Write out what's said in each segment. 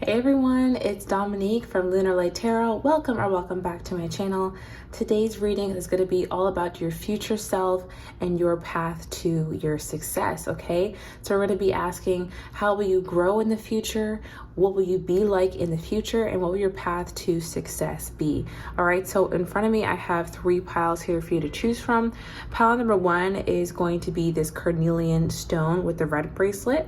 Hey everyone, it's Dominique from Lunar Light Tarot. Welcome back to my channel. Today's reading is going to be all about your future self and your path to your success, okay? So we're going to be asking, how will you grow in the future? What will you be like in the future? And what will your path to success be? All right, so in front of me, I have 3 piles here for you to choose from. Pile number 1 is going to be this carnelian stone with the red bracelet.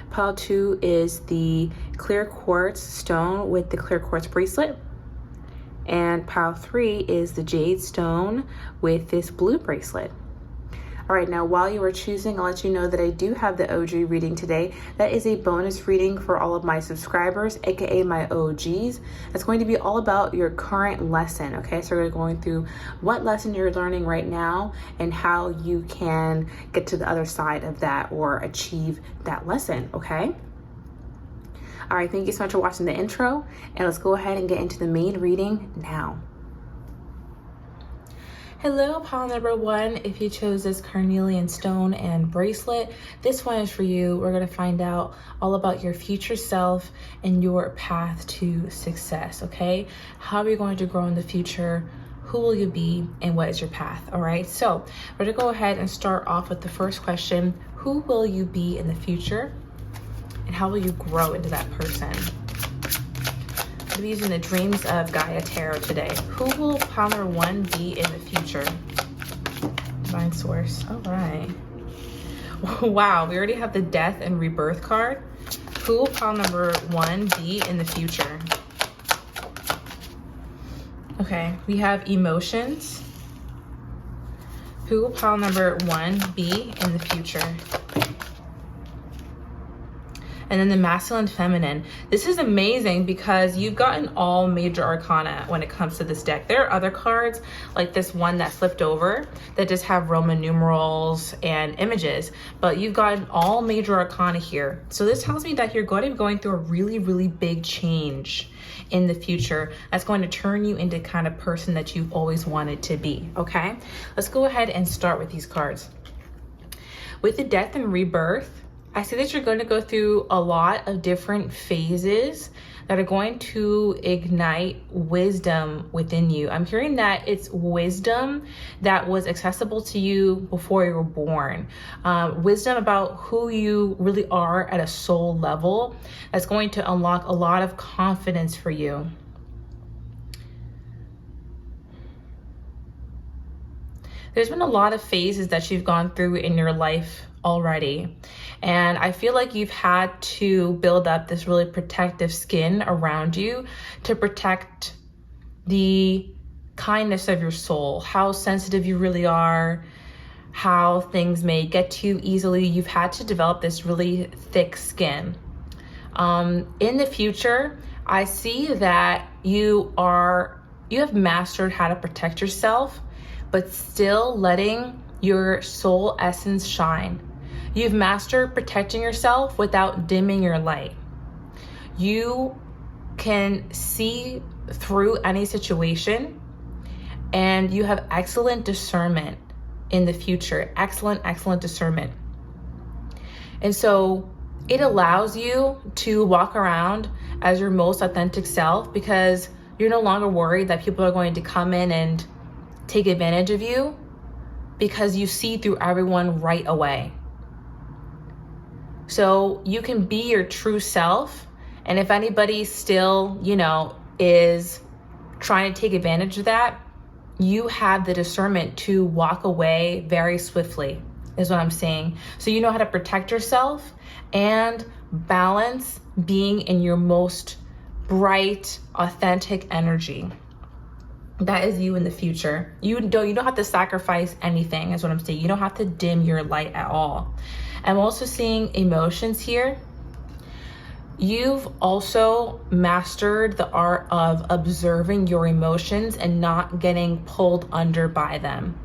Pile 2 is the clear quartz stone with the clear quartz bracelet. And pile 3 is the jade stone with this blue bracelet. All right, now while you are choosing, I'll let you know that I do have the OG reading today. That is a bonus reading for all of my subscribers, aka my OGs. It's going to be all about your current lesson, okay? So we're going through what lesson you're learning right now and how you can get to the other side of that or achieve that lesson, okay? All right, thank you so much for watching the intro, and let's go ahead and get into the main reading now. Hello, pile number 1. If you chose this carnelian stone and bracelet, this one is for you. We're going to find out all about your future self and your path to success, okay? How are you going to grow in the future? Who will you be? And what is your path? All right, so we're going to go ahead and start off with the first question. Who will you be in the future? And how will you grow into that person? I'm going to be using the Dreams of Gaia Tarot today. Who will pile number 1 be in the future? Divine Source. All right. Wow, we already have the Death and Rebirth card. Who will pile number 1 be in the future? Okay, we have Emotions. Who will pile number 1 be in the future? And then the Masculine, Feminine. This is amazing because you've gotten all major arcana when it comes to this deck. There are other cards like this one that flipped over that just have Roman numerals and images, but you've gotten all major arcana here. So this tells me that you're going to be going through a really, really big change in the future that's going to turn you into the kind of person that you've always wanted to be, okay? Let's go ahead and start with these cards. With the Death and Rebirth, I see that you're going to go through a lot of different phases that are going to ignite wisdom within you. I'm hearing that it's wisdom that was accessible to you before you were born. Wisdom about who you really are at a soul level that's going to unlock a lot of confidence for you. There's been a lot of phases that you've gone through in your life already. And I feel like you've had to build up this really protective skin around you to protect the kindness of your soul, how sensitive you really are, how things may get to you easily. You've had to develop this really thick skin. In the future, I see that you have mastered how to protect yourself, but still letting your soul essence shine. You've mastered protecting yourself without dimming your light. You can see through any situation, and you have excellent discernment in the future. Excellent discernment. And so it allows you to walk around as your most authentic self because you're no longer worried that people are going to come in and take advantage of you because you see through everyone right away. So you can be your true self. And if anybody still, is trying to take advantage of that, you have the discernment to walk away very swiftly, is what I'm saying. So you know how to protect yourself and balance being in your most bright, authentic energy. That is you in the future. You don't have to sacrifice anything, is what I'm saying. You don't have to dim your light at all. I'm also seeing Emotions here. You've also mastered the art of observing your emotions and not getting pulled under by them.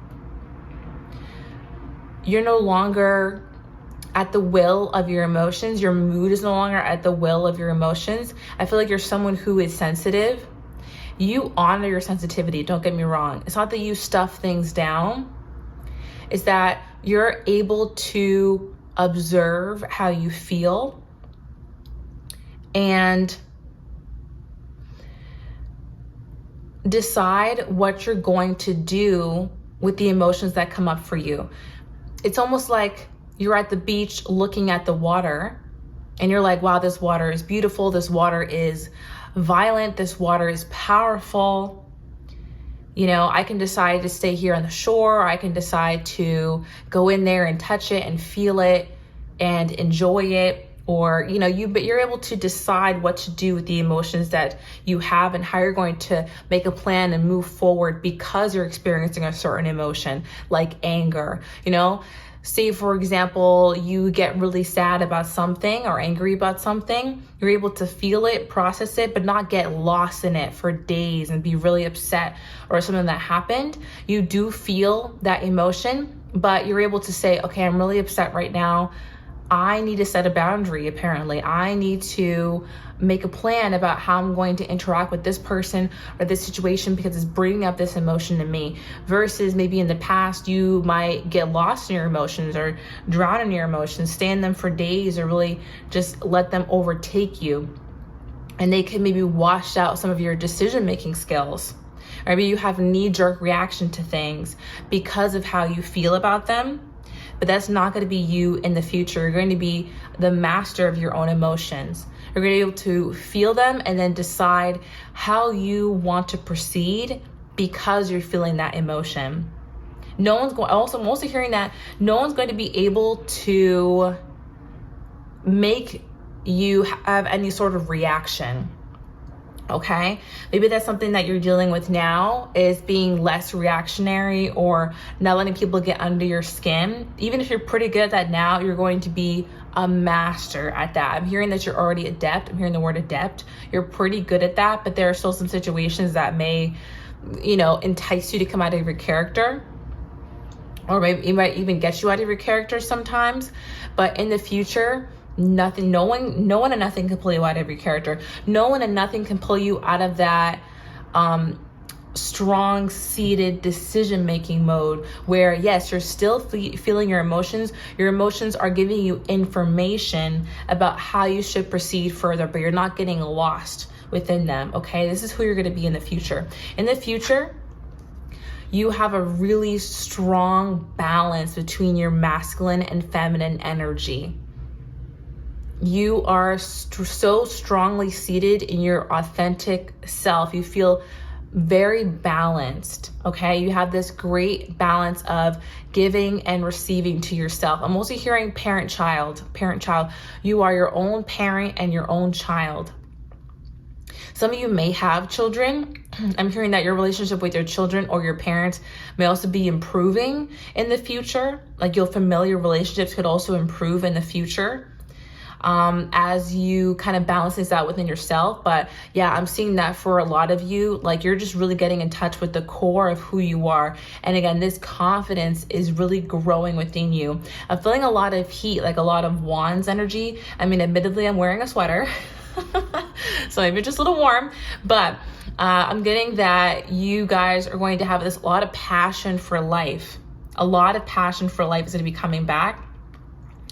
You're no longer at the will of your emotions. Your mood is no longer at the will of your emotions. I feel like you're someone who is sensitive. You honor your sensitivity, don't get me wrong. It's not that you stuff things down. It's that you're able to observe how you feel and decide what you're going to do with the emotions that come up for you. It's almost like you're at the beach looking at the water and you're like, wow, this water is beautiful. This water is violent. This water is powerful. You know, I can decide to stay here on the shore. I can decide to go in there and touch it and feel it and enjoy it. Or, you know, you're able to decide what to do with the emotions that you have and how you're going to make a plan and move forward because you're experiencing a certain emotion, like anger. You know, say, for example, you get really sad about something or angry about something. You're able to feel it, process it, but not get lost in it for days and be really upset or something that happened. You do feel that emotion, but you're able to say, okay, I'm really upset right now. I need to set a boundary, apparently. I need to make a plan about how I'm going to interact with this person or this situation because it's bringing up this emotion to me. Versus maybe in the past, you might get lost in your emotions or drown in your emotions, stay in them for days, or really just let them overtake you. And they can maybe wash out some of your decision-making skills. Or maybe you have a knee-jerk reaction to things because of how you feel about them. But that's not going to be you in the future. You're going to be the master of your own emotions. You're going to be able to feel them and then decide how you want to proceed because you're feeling that emotion. I'm also hearing that no one's going to be able to make you have any sort of reaction. Okay, maybe that's something that you're dealing with now, is being less reactionary or not letting people get under your skin. Even if you're pretty good at that now, you're going to be a master at that. I'm hearing that you're already adept. I'm hearing the word adept. You're pretty good at that, but there are still some situations that may, you know, entice you to come out of your character, or maybe it might even get you out of your character sometimes. But in the future, no one and nothing can pull you out of your character. No one and nothing can pull you out of that strong seated decision-making mode where, yes, you're still feeling your emotions. Your emotions are giving you information about how you should proceed further, but you're not getting lost within them. Okay, this is who you're going to be in the future. In the future, you have a really strong balance between your masculine and feminine energy. You are so strongly seated in your authentic self. You feel very balanced, okay? You have this great balance of giving and receiving to yourself. I'm also hearing parent-child. You are your own parent and your own child. Some of you may have children. I'm hearing that your relationship with your children or your parents may also be improving in the future. Like your familiar relationships could also improve in the future. As you kind of balance this out within yourself. But yeah, I'm seeing that for a lot of you, like you're just really getting in touch with the core of who you are. And again, this confidence is really growing within you. I'm feeling a lot of heat, like a lot of wands energy. I mean, admittedly, I'm wearing a sweater, so maybe just a little warm, but I'm getting that you guys are going to have a lot of passion for life. A lot of passion for life is going to be coming back.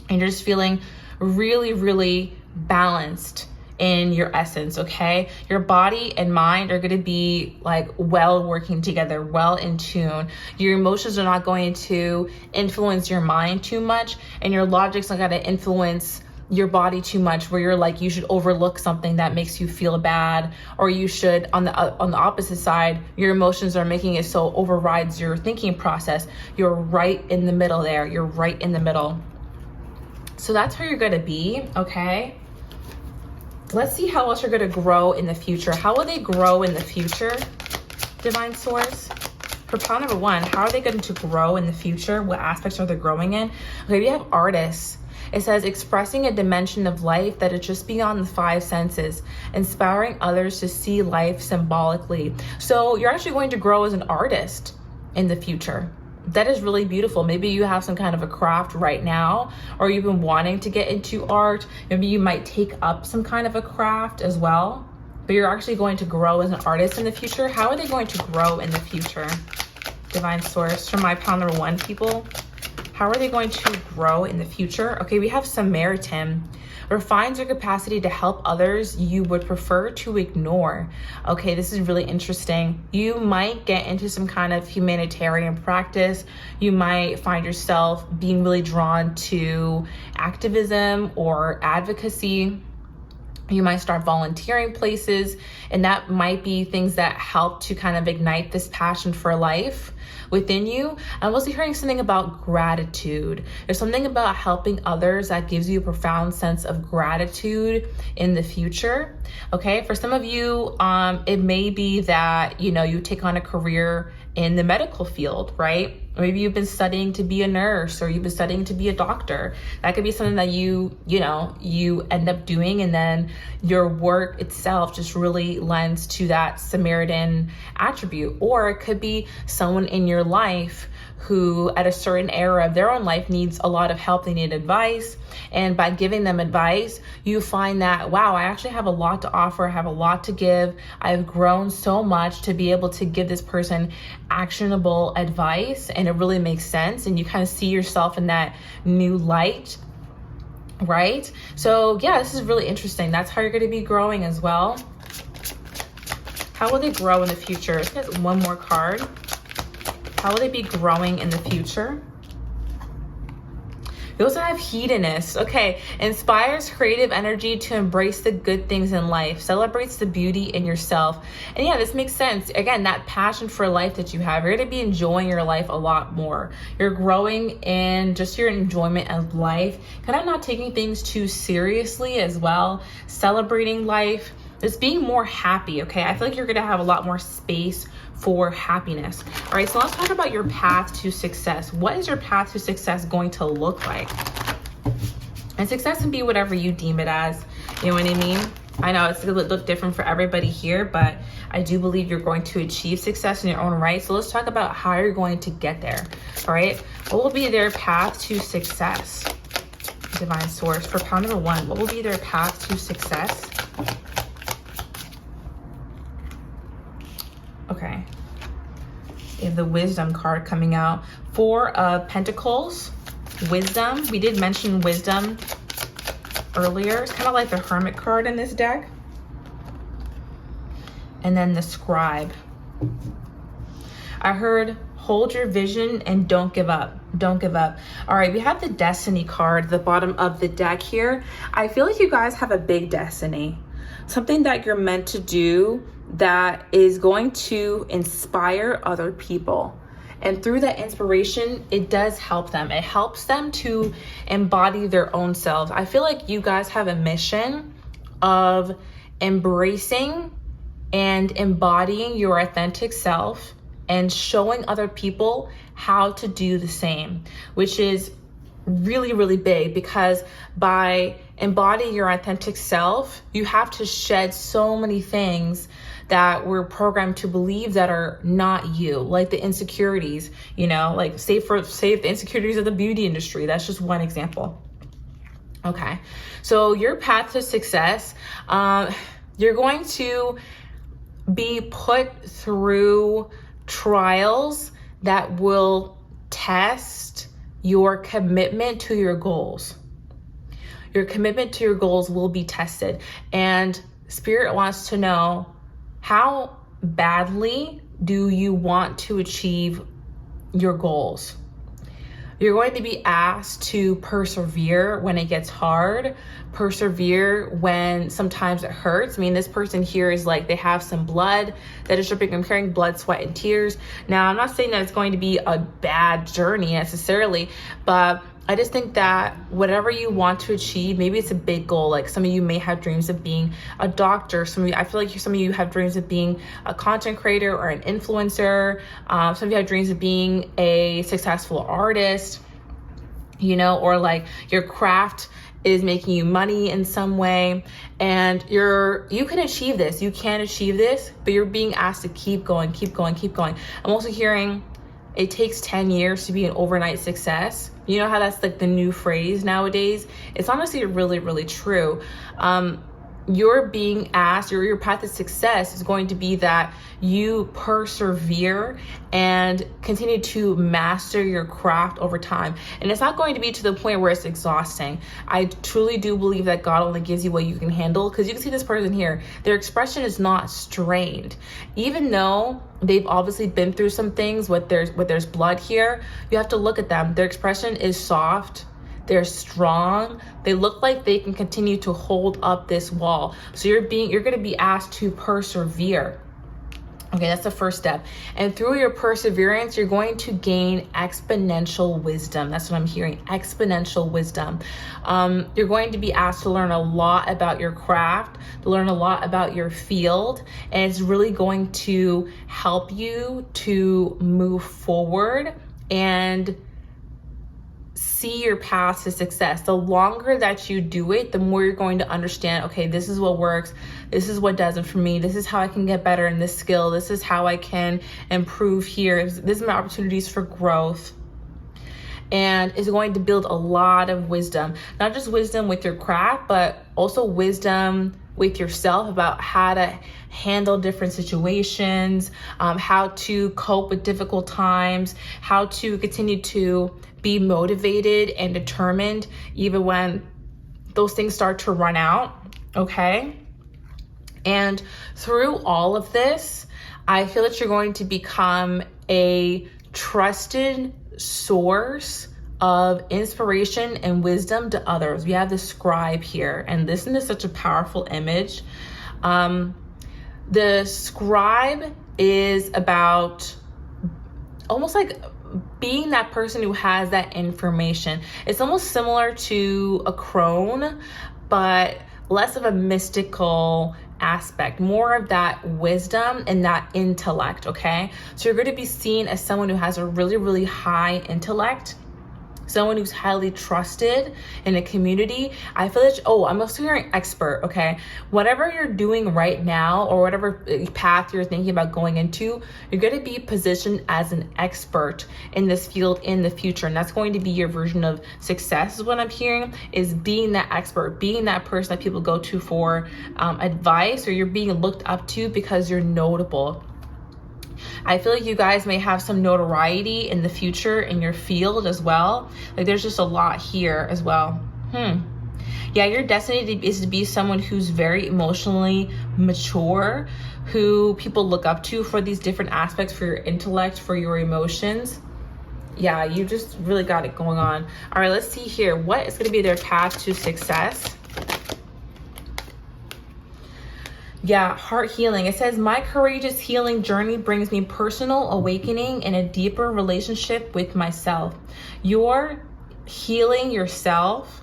And you're just feeling really, really balanced in your essence, okay? Your body and mind are going to be like well working together, well in tune. Your emotions are not going to influence your mind too much, and your logic's not going to influence your body too much where you're like, you should overlook something that makes you feel bad, or you should, on the opposite side, your emotions are making it so overrides your thinking process. You're right in the middle there. You're right in the middle. So that's where you're going to be, okay? Let's see how else you're going to grow in the future. How will they grow in the future, Divine Source? For pile number one, how are they going to grow in the future? What aspects are they growing in? Okay, we have artists. It says expressing a dimension of life that is just beyond the five senses, inspiring others to see life symbolically. So you're actually going to grow as an artist in the future. That is really beautiful. Maybe you have some kind of a craft right now, or you've been wanting to get into art. Maybe you might take up some kind of a craft as well, but you're actually going to grow as an artist in the future. How are they going to grow in the future? Divine Source, for my pile number one, people. How are they going to grow in the future? Okay, we have Samaritan. Refines your capacity to help others you would prefer to ignore. Okay, this is really interesting. You might get into some kind of humanitarian practice. You might find yourself being really drawn to activism or advocacy. You might start volunteering places, and that might be things that help to kind of ignite this passion for life within you. I'm also hearing something about gratitude. There's something about helping others that gives you a profound sense of gratitude in the future. Okay, for some of you, it may be that, you take on a career in the medical field, right? Maybe you've been studying to be a nurse, or you've been studying to be a doctor. That could be something that you end up doing, and then your work itself just really lends to that Samaritan attribute. Or it could be someone in your life who at a certain era of their own life needs a lot of help, they need advice. And by giving them advice, you find that, wow, I actually have a lot to offer, I have a lot to give. I've grown so much to be able to give this person actionable advice, and it really makes sense. And you kind of see yourself in that new light, right? So yeah, this is really interesting. That's how you're going to be growing as well. How will they grow in the future? Let's get one more card. How will they be growing in the future? Those that have hedonists. Okay, inspires creative energy to embrace the good things in life, celebrates the beauty in yourself. And yeah, this makes sense. Again, that passion for life that you have, you're going to be enjoying your life a lot more. You're growing in just your enjoyment of life, kind of not taking things too seriously as well, celebrating life, just being more happy. Okay, I feel like you're going to have a lot more space for happiness. All right, so let's talk about your path to success. What is your path to success going to look like? And success can be whatever you deem it as. You know what I mean? I know it's going to look different for everybody here, but I do believe you're going to achieve success in your own right. So let's talk about how you're going to get there. All right, what will be their path to success? Divine Source, for pile number 1, what will be their path to success? Okay, we have the Wisdom card coming out. 4 of Pentacles, Wisdom. We did mention Wisdom earlier. It's kind of like the Hermit card in this deck. And then the Scribe. I heard hold your vision and don't give up. Don't give up. All right, we have the Destiny card at the bottom of the deck here. I feel like you guys have a big destiny. Something that you're meant to do that is going to inspire other people. And through that inspiration, it does help them. It helps them to embody their own selves. I feel like you guys have a mission of embracing and embodying your authentic self and showing other people how to do the same, which is really, really big, because by embodying your authentic self, you have to shed so many things that we're programmed to believe that are not you, like the insecurities, like say the insecurities of the beauty industry. That's just one example. Okay, so your path to success, you're going to be put through trials that will test your commitment to your goals. Your commitment to your goals will be tested. And Spirit wants to know, how badly do you want to achieve your goals? You're going to be asked to persevere when it gets hard, persevere when sometimes it hurts. I mean, this person here is like, they have some blood that is dripping. I'm carrying blood, sweat, and tears. Now, I'm not saying that it's going to be a bad journey necessarily, but I just think that whatever you want to achieve, maybe it's a big goal. Like some of you may have dreams of being a doctor. I feel like some of you have dreams of being a content creator or an influencer. Some of you have dreams of being a successful artist, or like your craft is making you money in some way, and you can achieve this. You can achieve this, but you're being asked to keep going, keep going, keep going. I'm also hearing it takes 10 years to be an overnight success. You know how that's like the new phrase nowadays? It's honestly really, really true. you're being asked, or your path to success is going to be that you persevere and continue to master your craft over time. And it's not going to be to the point where it's exhausting. I truly do believe that God only gives you what you can handle, because you can see this person here, their expression is not strained. Even though they've obviously been through some things, with there's blood here, you have to look at them. Their expression is soft. They're strong. They look like they can continue to hold up this wall. So you're going to be asked to persevere. Okay, that's the first step. And through your perseverance, you're going to gain exponential wisdom. That's what I'm hearing, exponential wisdom. You're going to be asked to learn a lot about your craft, to learn a lot about your field, and it's really going to help you to move forward and see your path to success. The longer that you do it, the more you're going to understand, okay, this is what works, this is what doesn't for me, this is how I can get better in this skill, this is how I can improve here, this is my opportunities for growth. And it's going to build a lot of wisdom, not just wisdom with your craft, but also wisdom with yourself about how to handle different situations, how to cope with difficult times, how to continue to be motivated and determined even when those things start to run out, okay? And through all of this, I feel that you're going to become a trusted source of inspiration and wisdom to others. We have the scribe here, and this is such a powerful image. The scribe is about almost like being that person who has that information. It's almost similar to a crone, but less of a mystical aspect, more of that wisdom and that intellect, okay? So you're going to be seen as someone who has a really, really high intellect, someone who's highly trusted in a community. I feel that, I'm also hearing expert, okay? Whatever you're doing right now, or whatever path you're thinking about going into, you're going to be positioned as an expert in this field in the future. And that's going to be your version of success, is what I'm hearing, is being that expert, being that person that people go to for advice, or you're being looked up to because you're notable. I feel like you guys may have some notoriety in the future in your field as well. Like there's just a lot here as well. Yeah, your destiny is to be someone who's very emotionally mature, who people look up to for these different aspects, for your intellect, for your emotions. Yeah, you just really got it going on. All right, let's see here. What is going to be their path to success? Yeah, heart healing. It says, my courageous healing journey brings me personal awakening and a deeper relationship with myself. You're healing yourself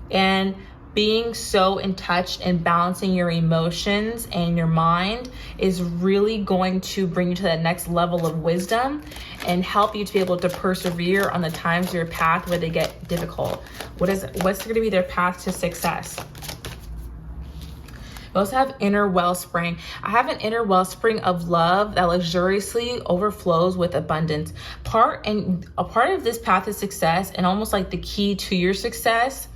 and being so in touch and balancing your emotions and your mind is really going to bring you to that next level of wisdom and help you to be able to persevere on the times of your path where they get difficult. What's going to be their path to success? We also have inner wellspring. I have an inner wellspring of love that luxuriously overflows with abundance. A part of this path to success, and almost like the key to your success,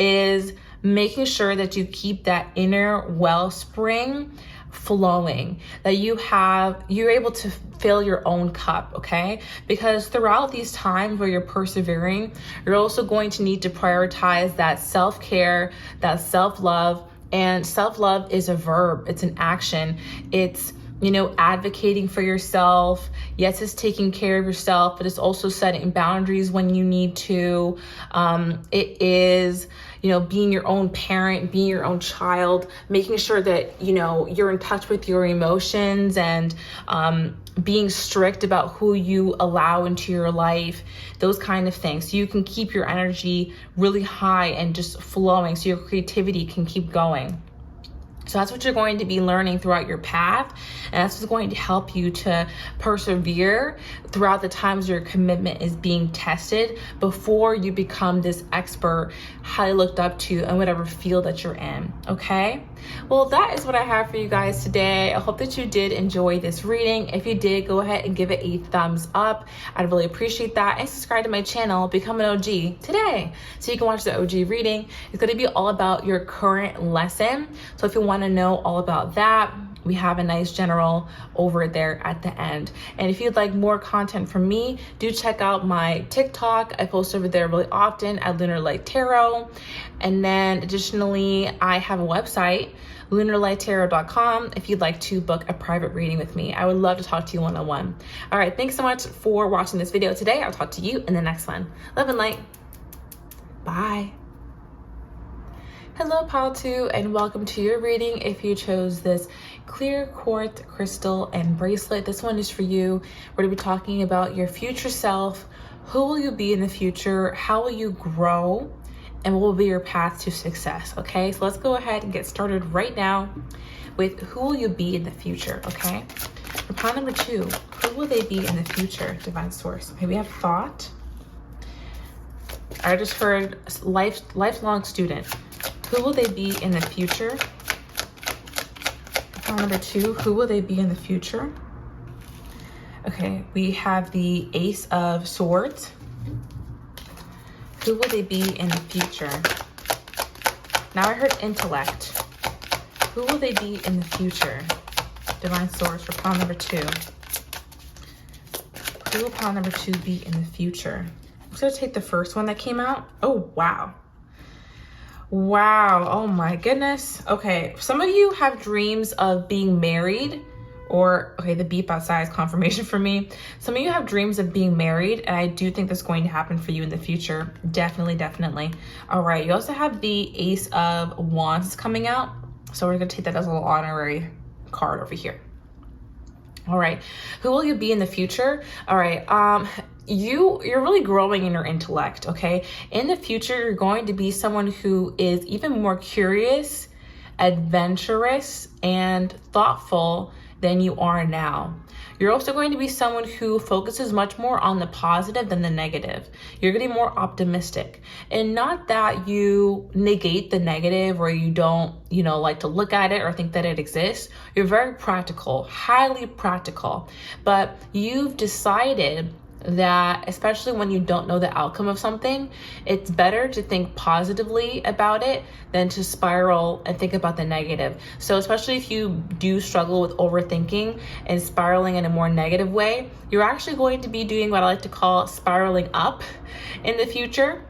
is making sure that you keep that inner wellspring flowing, that you're able to fill your own cup, okay? Because throughout these times where you're persevering, you're also going to need to prioritize that self-care, that self-love. And self-love is a verb, it's an action. It's, advocating for yourself. Yes, it's taking care of yourself, but it's also setting boundaries when you need to. It is, being your own parent, being your own child, making sure that, you're in touch with your emotions, and being strict about who you allow into your life, those kind of things. So you can keep your energy really high and just flowing, so your creativity can keep going. So that's what you're going to be learning throughout your path, and that's what's going to help you to persevere throughout the times your commitment is being tested before you become this expert, highly looked up to in whatever field that you're in, okay? Well, that is what I have for you guys today. I hope that you did enjoy this reading. If you did, go ahead and give it a thumbs up. I'd really appreciate that. And subscribe to my channel, become an OG today, so you can watch the OG reading. It's going to be all about your current lesson. So if you want to know all about that, we have a nice general over there at the end. And if you'd like more content from me, do check out my TikTok. I post over there really often at Lunar Light Tarot. And then additionally, I have a website, lunarlighttarot.com, if you'd like to book a private reading with me. I would love to talk to you one-on-one. All right, thanks so much for watching this video today. I'll talk to you in the next one. Love and light. Bye. Hello, Pile 2, and welcome to your reading. If you chose this clear quartz crystal and bracelet, this one is for you. We're going to be talking about your future self. Who will you be in the future? How will you grow? And what will be your path to success? Okay, so let's go ahead and get started right now with who will you be in the future? Okay, for pile number 2, who will they be in the future? Divine Source. Okay, we have thought. I just heard lifelong student. Who will they be in the future? Pile number 2, who will they be in the future? Okay, we have the Ace of Swords. Who will they be in the future? Now I heard intellect. Who will they be in the future? Divine Source for pile number 2. Who will pile number 2 be in the future? I'm just gonna take the first one that came out. Oh, wow. Wow, oh my goodness. Okay, some of you have dreams of being married, or, okay, the beep outside is confirmation for me. Some of you have dreams of being married, and I do think that's going to happen for you in the future. Definitely, definitely. All right, you also have the Ace of Wands coming out. So we're gonna take that as a little honorary card over here. All right, who will you be in the future? All right, you're really growing in your intellect, okay? In the future, you're going to be someone who is even more curious, adventurous, and thoughtful than you are now. You're also going to be someone who focuses much more on the positive than the negative. You're going to be more optimistic. And not that you negate the negative or you don't, like to look at it or think that it exists. You're very practical, highly practical. But you've decided that, especially when you don't know the outcome of something, it's better to think positively about it than to spiral and think about the negative. So especially if you do struggle with overthinking and spiraling in a more negative way, you're actually going to be doing what I like to call spiraling up in the future.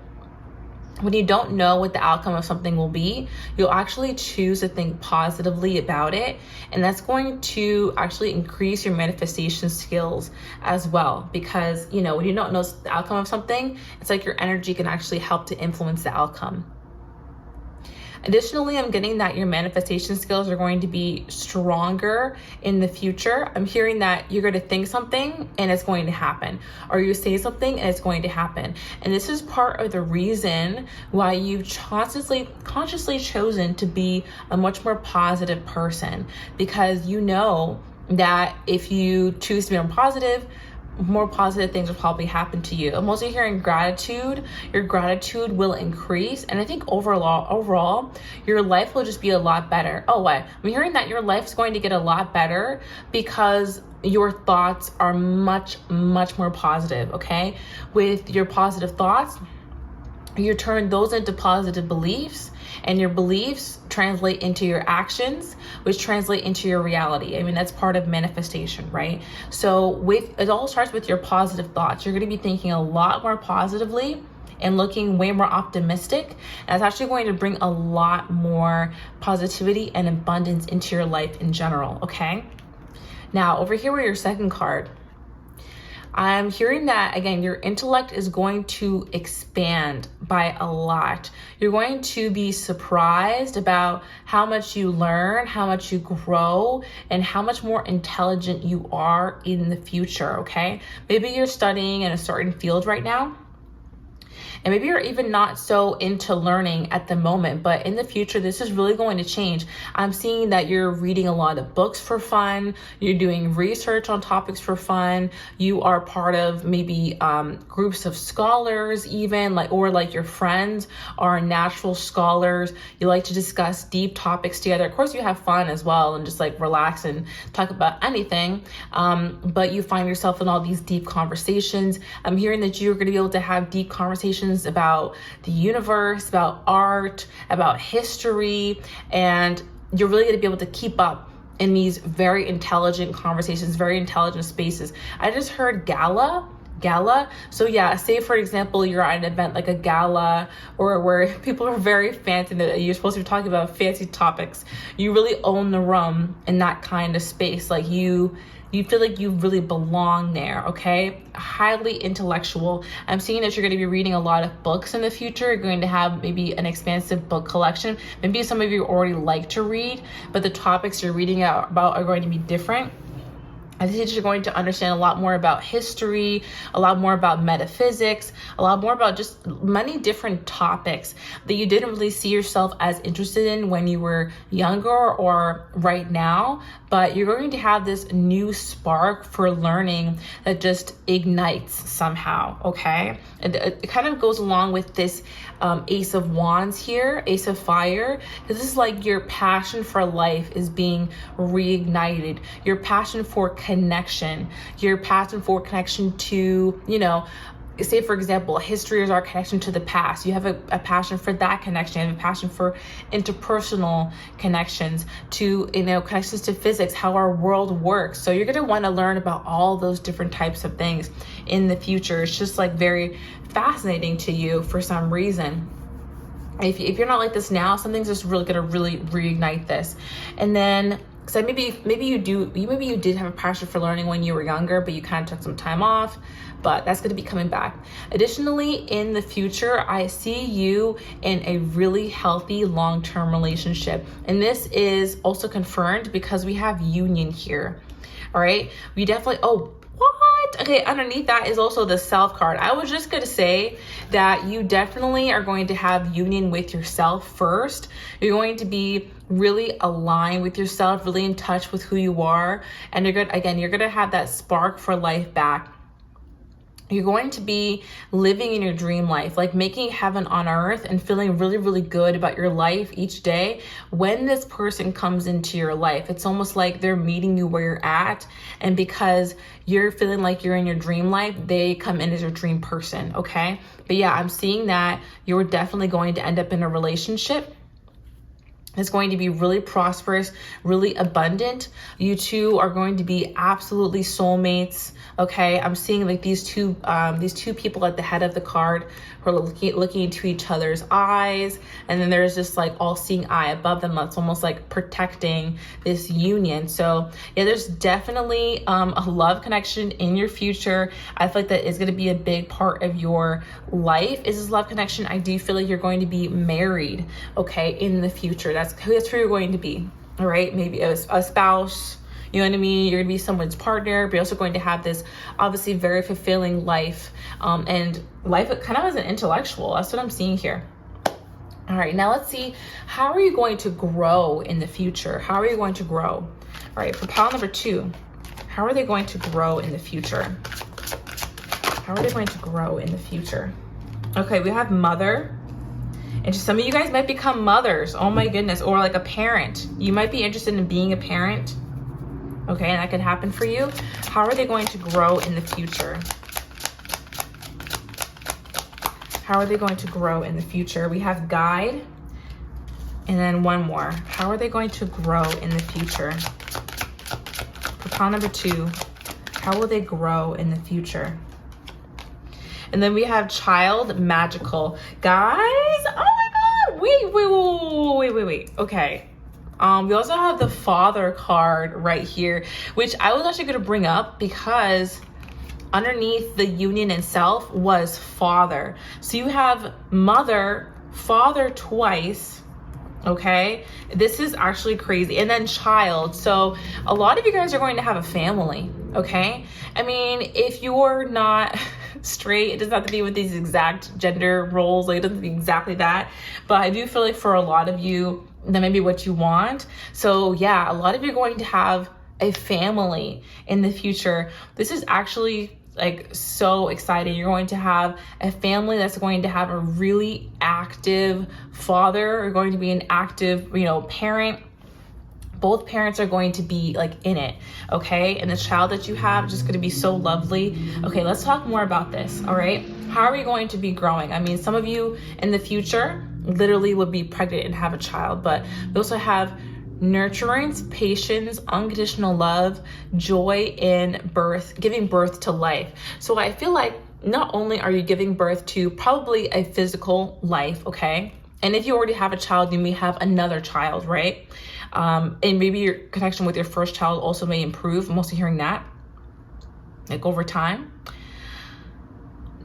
When you don't know what the outcome of something will be, you'll actually choose to think positively about it. And that's going to actually increase your manifestation skills as well. Because, when you don't know the outcome of something, it's like your energy can actually help to influence the outcome. Additionally, I'm getting that your manifestation skills are going to be stronger in the future. I'm hearing that you're going to think something and it's going to happen, or you say something and it's going to happen. And this is part of the reason why you've consciously chosen to be a much more positive person, because you know that if you choose to be more positive things will probably happen to you. I'm also hearing gratitude. Your gratitude will increase. And I think overall, your life will just be a lot better. Oh, what? I'm hearing that your life's going to get a lot better because your thoughts are much, much more positive, okay? With your positive thoughts, you turn those into positive beliefs, and your beliefs translate into your actions, which translate into your reality. I mean, that's part of manifestation, right? So it all starts with your positive thoughts. You're going to be thinking a lot more positively and looking way more optimistic. And it's actually going to bring a lot more positivity and abundance into your life in general, okay? Now, over here with your second card, I'm hearing that, again, your intellect is going to expand by a lot. You're going to be surprised about how much you learn, how much you grow, and how much more intelligent you are in the future, okay? Maybe you're studying in a certain field right now, And maybe you're even not so into learning at the moment, but in the future, this is really going to change. I'm seeing that you're reading a lot of books for fun. You're doing research on topics for fun. You are part of maybe groups of scholars even, or your friends are natural scholars. You like to discuss deep topics together. Of course, you have fun as well and just like relax and talk about anything. But you find yourself in all these deep conversations. I'm hearing that you're going to be able to have deep conversations about the universe, about art, about history, and you're really going to be able to keep up in these very intelligent conversations, very intelligent spaces. I just heard gala. So yeah, say for example, you're at an event like a gala or where people are very fancy, that you're supposed to be talking about fancy topics. You really own the room in that kind of space. Like you feel like you really belong there, okay? Highly intellectual. I'm seeing that you're going to be reading a lot of books in the future. You're going to have maybe an expansive book collection. Maybe some of you already like to read, but the topics you're reading about are going to be different. I think you're going to understand a lot more about history, a lot more about metaphysics, a lot more about just many different topics that you didn't really see yourself as interested in when you were younger or right now. But you're going to have this new spark for learning that just ignites somehow, okay? And it kind of goes along with this Ace of Wands here, Ace of Fire. This is like your passion for life is being reignited. Your passion for connection, your passion for connection to, say for example, history is our connection to the past. You have a passion for that connection. You have a passion for interpersonal connections, to connections to physics, how our world works. So you're going to want to learn about all those different types of things in the future. It's just like very fascinating to you for some reason. If you're not like this now, something's just really going to really reignite this. And then so maybe you did have a passion for learning when you were younger, but you kind of took some time off, but that's going to be coming back. Additionally, in the future, I see you in a really healthy long-term relationship. And this is also confirmed because we have union here. All right. We definitely, what? Okay, underneath that is also the Self card. I was just going to say that you definitely are going to have union with yourself first. You're going to be really aligned with yourself, really in touch with who you are. And you're going to have that spark for life back. You're going to be living in your dream life, like making heaven on earth and feeling really, really good about your life each day. When this person comes into your life, it's almost like they're meeting you where you're at. And because you're feeling like you're in your dream life, they come in as your dream person, okay? But yeah, I'm seeing that you're definitely going to end up in a relationship. It's going to be really prosperous, really abundant. You two are going to be absolutely soulmates. Okay, I'm seeing like these two people at the head of the card who are looking into each other's eyes, and then there's this like all-seeing eye above them that's almost like protecting this union. So yeah, there's definitely a love connection in your future. I feel like that is going to be a big part of your life. Is this love connection? I do feel like you're going to be married, okay, in the future. That's who you're going to be. All right, maybe a spouse. You know what I mean? You're going to be someone's partner, but you're also going to have this obviously very fulfilling life, and life kind of as an intellectual. That's what I'm seeing here. All right, now let's see. How are you going to grow in the future? How are you going to grow? All right, for pile number 2, how are they going to grow in the future? How are they going to grow in the future? Okay, we have mother. And some of you guys might become mothers. Oh my goodness. Or like a parent. You might be interested in being a parent. Okay, and that could happen for you. How are they going to grow in the future? How are they going to grow in the future? We have guide. And then one more. How are they going to grow in the future? For pile number 2, how will they grow in the future? And then we have child magical. Guys, oh my God, wait. Okay. We also have the father card right here, which I was actually going to bring up because underneath the union itself was father. So you have mother, father twice. Okay, this is actually crazy. And then child. So a lot of you guys are going to have a family. Okay, I mean, if you're not straight. It doesn't have to be with these exact gender roles. Like, it doesn't have to be exactly that. But I do feel like for a lot of you, that may be what you want. So yeah, a lot of you are going to have a family in the future. This is actually like so exciting. You're going to have a family that's going to have a really active father. You're going to be an active, parent. Both parents are going to be like in it, okay? And the child that you have is just going to be so lovely. Okay, let's talk more about this, all right? How are we going to be growing? I mean, some of you in the future literally would be pregnant and have a child, but we also have nurturance, patience, unconditional love, joy in birth, giving birth to life. So I feel like not only are you giving birth to probably a physical life, okay? And if you already have a child, you may have another child, right? And maybe your connection with your first child also may improve. I'm also hearing that, like over time.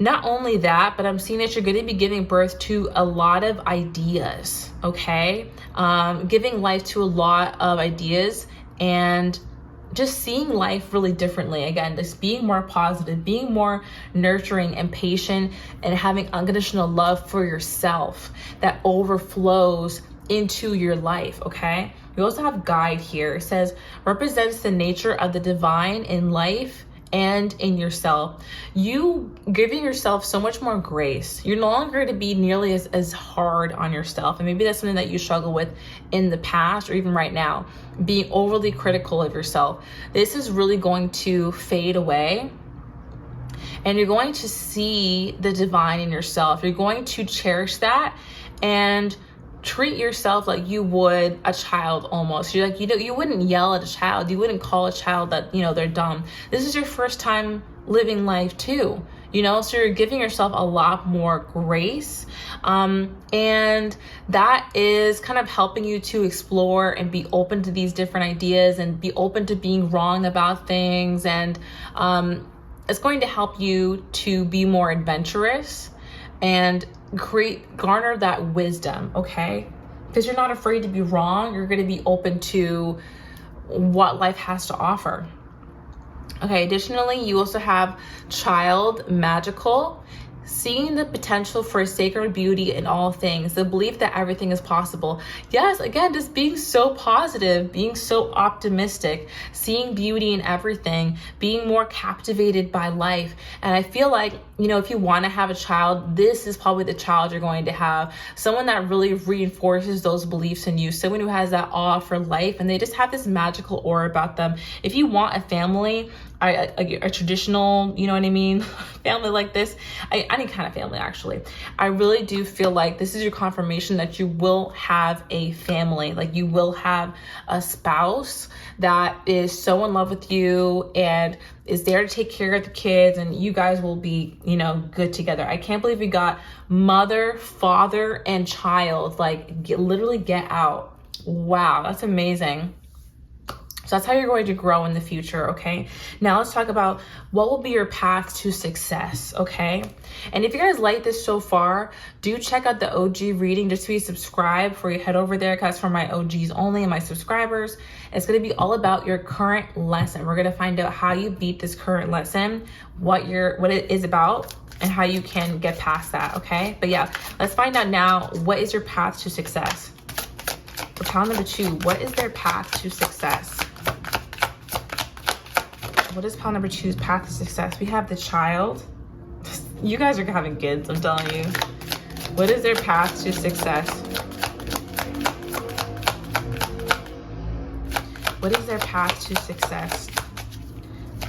Not only that, but I'm seeing that you're going to be giving birth to a lot of ideas, okay? Giving life to a lot of ideas and just seeing life really differently. Again, just being more positive, being more nurturing and patient, and having unconditional love for yourself that overflows into your life, okay? We also have guide here. It says, represents the nature of the divine in life and in yourself. You giving yourself so much more grace. You're no longer going to be nearly as hard on yourself. And maybe that's something that you struggle with in the past or even right now, being overly critical of yourself. This is really going to fade away. And you're going to see the divine in yourself. You're going to cherish that and treat yourself like you would a child almost. You're like, you wouldn't yell at a child. You wouldn't call a child that, they're dumb. This is your first time living life too, so you're giving yourself a lot more grace. And that is kind of helping you to explore and be open to these different ideas and be open to being wrong about things. And it's going to help you to be more adventurous and garner that wisdom, okay? Because you're not afraid to be wrong. You're going to be open to what life has to offer. Okay, additionally, you also have child magical, seeing the potential for sacred beauty in all things, the belief that everything is possible. Yes, again, just being so positive, being so optimistic, seeing beauty in everything, being more captivated by life. And I feel like, if you want to have a child, this is probably the child you're going to have. Someone that really reinforces those beliefs in you, someone who has that awe for life, and they just have this magical aura about them. If you want a family, a traditional, family like this, any kind of family actually, I really do feel like this is your confirmation that you will have a family. Like, you will have a spouse that is so in love with you and is there to take care of the kids, and you guys will be, good together. I can't believe we got mother, father, and child, literally get out. Wow, that's amazing. So that's how you're going to grow in the future, okay? Now let's talk about what will be your path to success, okay? And if you guys like this so far, do check out the OG reading. Just to be subscribed before you head over there, because for my OGs only and my subscribers, it's going to be all about your current lesson. We're going to find out how you beat this current lesson, what it is about, and how you can get past that, okay? But yeah, let's find out now, what is your path to success? For pile number 2, what is their path to success? What is pile number 2's path to success? We have the child. You guys are having kids, I'm telling you. What is their path to success? What is their path to success?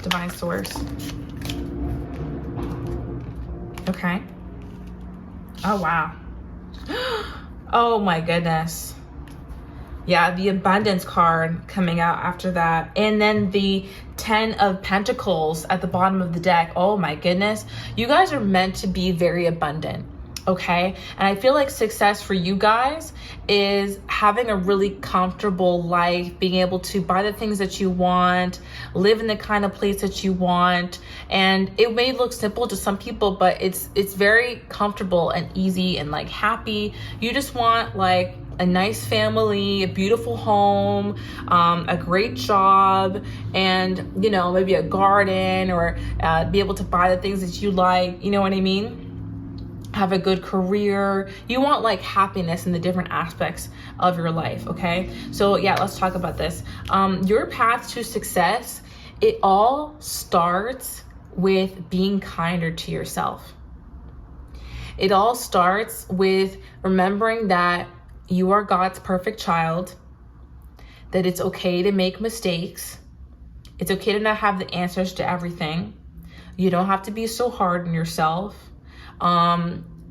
Divine Source. Okay. Oh, wow. Oh my goodness. Yeah, the abundance card coming out after that. And then the 10 of Pentacles at the bottom of the deck. Oh my goodness. You guys are meant to be very abundant. Okay. And I feel like success for you guys is having a really comfortable life, being able to buy the things that you want, live in the kind of place that you want. And it may look simple to some people, but it's very comfortable and easy and like happy. You just want like a nice family, a beautiful home, a great job, and, you know, maybe a garden, or be able to buy the things that you like, you know what I mean? Have a good career. You want like happiness in the different aspects of your life. Okay. So yeah, let's talk about this. Your path to success, it all starts with being kinder to yourself. It all starts with remembering that you are God's perfect child, that it's okay to make mistakes. It's okay to not have the answers to everything. You don't have to be so hard on yourself.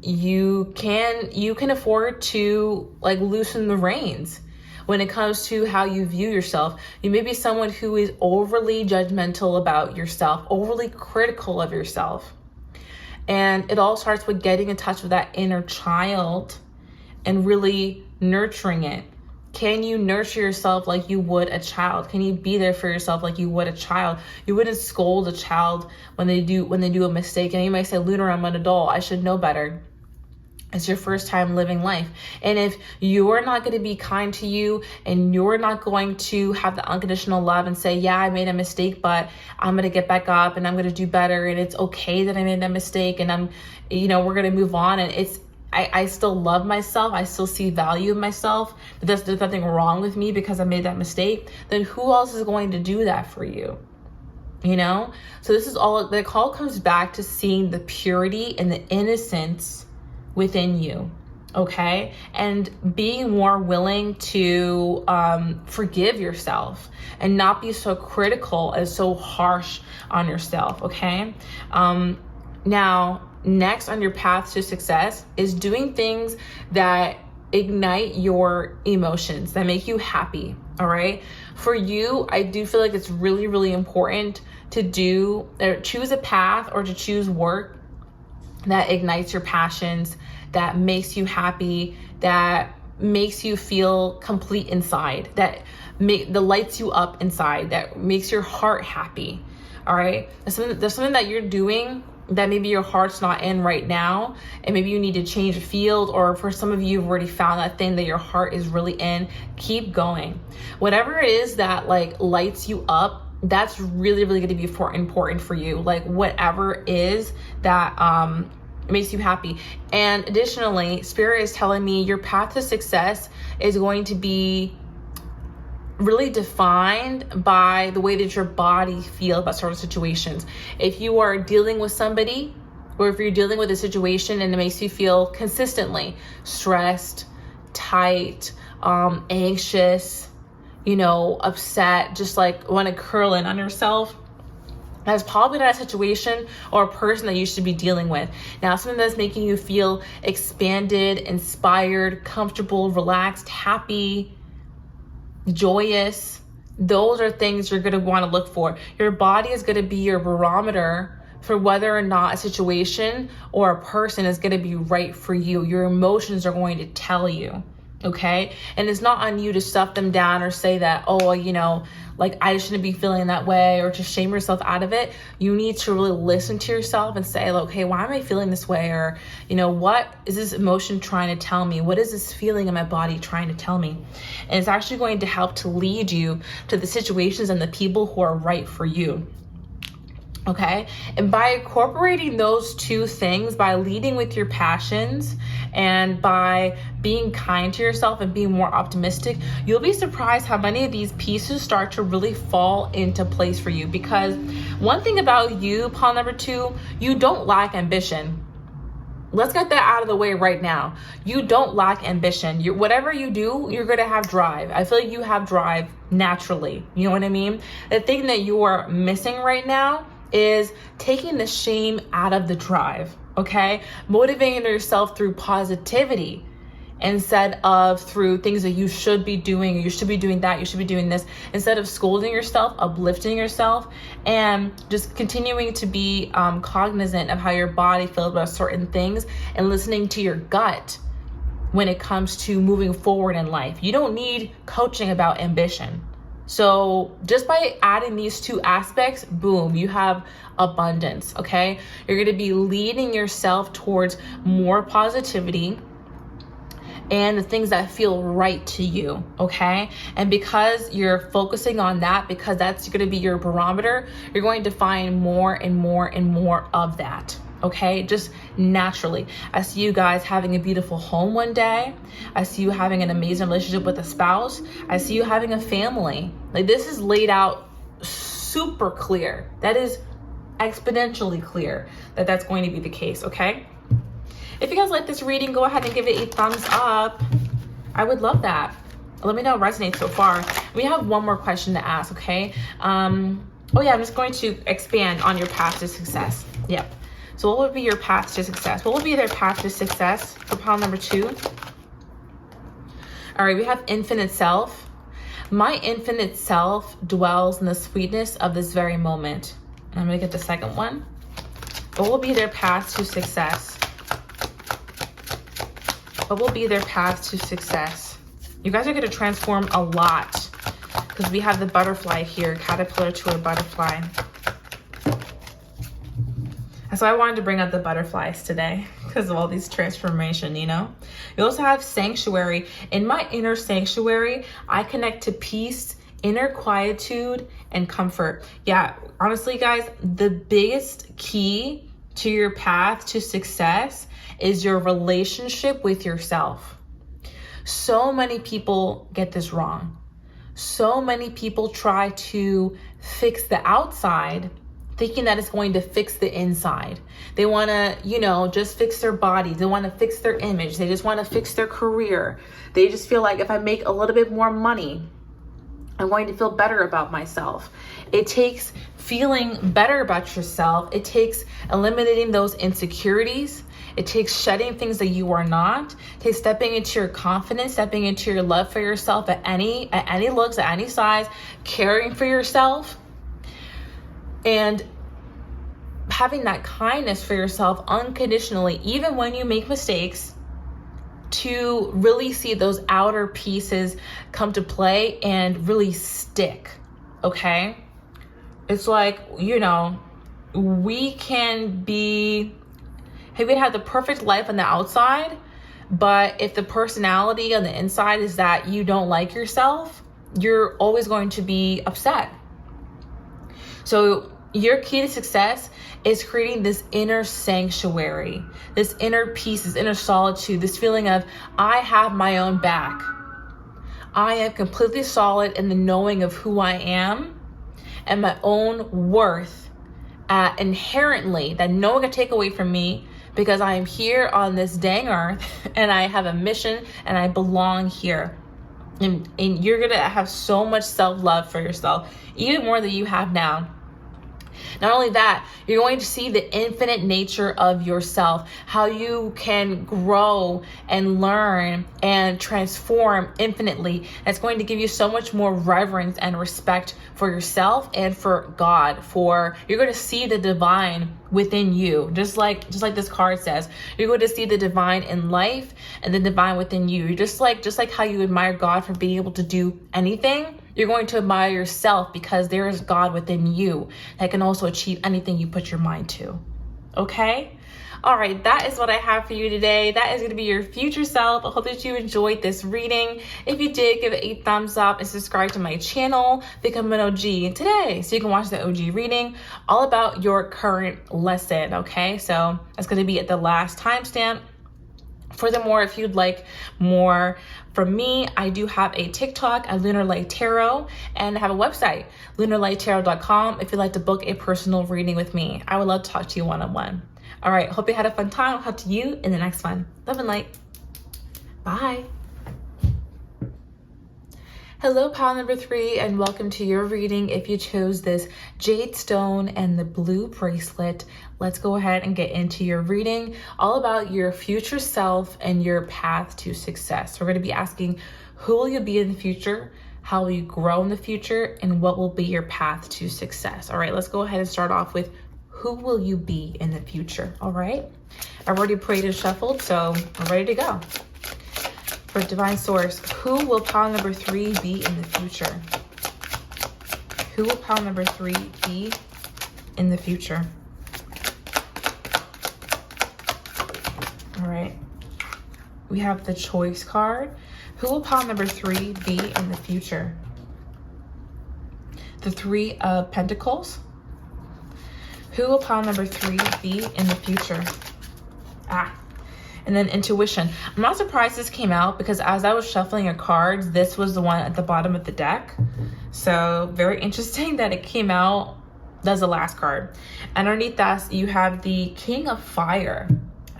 You can afford to like loosen the reins when it comes to how you view yourself. You may be someone who is overly judgmental about yourself, overly critical of yourself. And it all starts with getting in touch with that inner child and really nurturing it. Can you nurture yourself like you would a child? Can you be there for yourself like you would a child? You wouldn't scold a child when they do a mistake. And you might say, Lunar, I'm an adult, I should know better. It's your first time living life. And if you're not going to be kind to you, and you're not going to have the unconditional love and say, yeah, I made a mistake, but I'm going to get back up and I'm going to do better. And it's okay that I made that mistake. And we're going to move on. And I still love myself. I still see value in myself. There's nothing wrong with me because I made that mistake. Then who else is going to do that for you? You know? So this is all, the call comes back to seeing the purity and the innocence within you. Okay? And being more willing to forgive yourself and not be so critical and so harsh on yourself. Okay? Now, next on your path to success is doing things that ignite your emotions, that make you happy. All right. For you, I do feel like it's really, really important to choose a path or to choose work that ignites your passions, that makes you happy, that makes you feel complete inside, that lights you up inside, that makes your heart happy. All right. There's something that you're doing that maybe your heart's not in right now, and maybe you need to change a field, or for some of you, you've already found that thing that your heart is really in. Keep going. Whatever it is that like lights you up, that's really, really going to be important for you. Like whatever is that makes you happy. And additionally, Spirit is telling me your path to success is going to be really defined by the way that your body feels about certain situations. If you are dealing with somebody, or if you're dealing with a situation and it makes you feel consistently stressed, tight, anxious, upset, just like want to curl in on yourself, that's probably not a situation or a person that you should be dealing with. Now, something that's making you feel expanded, inspired, comfortable, relaxed, happy, joyous, those are things you're going to want to look for. Your body is going to be your barometer for whether or not a situation or a person is going to be right for you. Your emotions are going to tell you. Okay. And it's not on you to stuff them down or say that, like I shouldn't be feeling that way, or to shame yourself out of it. You need to really listen to yourself and say, okay, why am I feeling this way? Or, what is this emotion trying to tell me? What is this feeling in my body trying to tell me? And it's actually going to help to lead you to the situations and the people who are right for you. Okay. And by incorporating those two things, by leading with your passions and by being kind to yourself and being more optimistic, you'll be surprised how many of these pieces start to really fall into place for you. Because one thing about you, Paul number 2, you don't lack ambition. Let's get that out of the way right now. You don't lack ambition. Whatever you do, you're going to have drive. I feel like you have drive naturally. You know what I mean? The thing that you are missing right now is taking the shame out of the drive, okay? Motivating yourself through positivity instead of through things that you should be doing, or you should be doing that, you should be doing this, instead of scolding yourself, uplifting yourself, and just continuing to be cognizant of how your body feels about certain things and listening to your gut when it comes to moving forward in life. You don't need coaching about ambition. So just by adding these two aspects, boom, you have abundance, okay? You're gonna be leading yourself towards more positivity and the things that feel right to you, okay? And because you're focusing on that, because that's gonna be your barometer, you're going to find more and more and more of that, okay? Just naturally. I see you guys having a beautiful home one day. I see you having an amazing relationship with a spouse. I see you having a family. Like, this is laid out super clear. That is exponentially clear that that's going to be the case, okay? If you guys like this reading, go ahead and give it a thumbs up. I would love that. Let me know what resonates so far. We have one more question to ask, okay? Oh yeah, I'm just going to expand on your path to success. Yep. So what would be your path to success? What would be their path to success for pile number 2? All right, we have infinite self. My infinite self dwells in the sweetness of this very moment. And I'm gonna get the second one. What will be their path to success? What will be their path to success? You guys are gonna transform a lot because we have the butterfly here, caterpillar to a butterfly. So I wanted to bring up the butterflies today because of all these transformation, you know? You also have sanctuary. In my inner sanctuary, I connect to peace, inner quietude, and comfort. Yeah, honestly, guys, the biggest key to your path to success is your relationship with yourself. So many people get this wrong. So many people try to fix the outside, thinking that it's going to fix the inside. They want to, you know, just fix their body. They want to fix their image. They just want to fix their career. They just feel like if I make a little bit more money, I'm going to feel better about myself. It takes feeling better about yourself. It takes eliminating those insecurities. It takes shedding things that you are not. It takes stepping into your confidence, stepping into your love for yourself at any looks, at any size, caring for yourself, and having that kindness for yourself unconditionally, even when you make mistakes, to really see those outer pieces come to play and really stick, okay? It's like, you know, we can have the perfect life on the outside, but if the personality on the inside is that you don't like yourself, you're always going to be upset. So your key to success is creating this inner sanctuary, this inner peace, this inner solitude, this feeling of, I have my own back. I am completely solid in the knowing of who I am and my own worth inherently, that no one can take away from me, because I am here on this dang earth and I have a mission and I belong here. And you're gonna have so much self-love for yourself, even more than you have now. Not only that, you're going to see the infinite nature of yourself, how you can grow and learn and transform infinitely. It's going to give you so much more reverence and respect for yourself and for God. You're going to see the divine within you, just like this card says. You're going to see the divine in life and the divine within you. You're just like how you admire God for being able to do anything. You're going to admire yourself because there is God within you that can also achieve anything you put your mind to. Okay? All right, that is what I have for you today. That is going to be your future self. I hope that you enjoyed this reading. If you did, give it a thumbs up and subscribe to my channel. Become an OG today so you can watch the OG reading all about your current lesson. Okay, so that's going to be at the last timestamp. Furthermore, if you'd like more from me, I do have a TikTok at Lunar Light Tarot, and I have a website, lunarlighttarot.com, if you'd like to book a personal reading with me. I would love to talk to you one-on-one. All right, hope you had a fun time. I'll talk to you in the next one. Love and light. Bye. Hello, pile number 3, and welcome to your reading. If you chose this jade stone and the blue bracelet, let's go ahead and get into your reading, all about your future self and your path to success. We're going to be asking, who will you be in the future? How will you grow in the future? And what will be your path to success? All right, let's go ahead and start off with, who will you be in the future? All right, I've already prayed and shuffled, so I'm ready to go. For Divine Source, who will pile number 3 be in the future? Who will pile number 3 be in the future? All right. We have the Choice card. Who will pile number 3 be in the future? The 3 of Pentacles. Who will pile number 3 be in the future? And then Intuition. I'm not surprised this came out because as I was shuffling your cards, this was the one at the bottom of the deck. So very interesting that it came out. That's the last card. Underneath that, you have the King of Fire.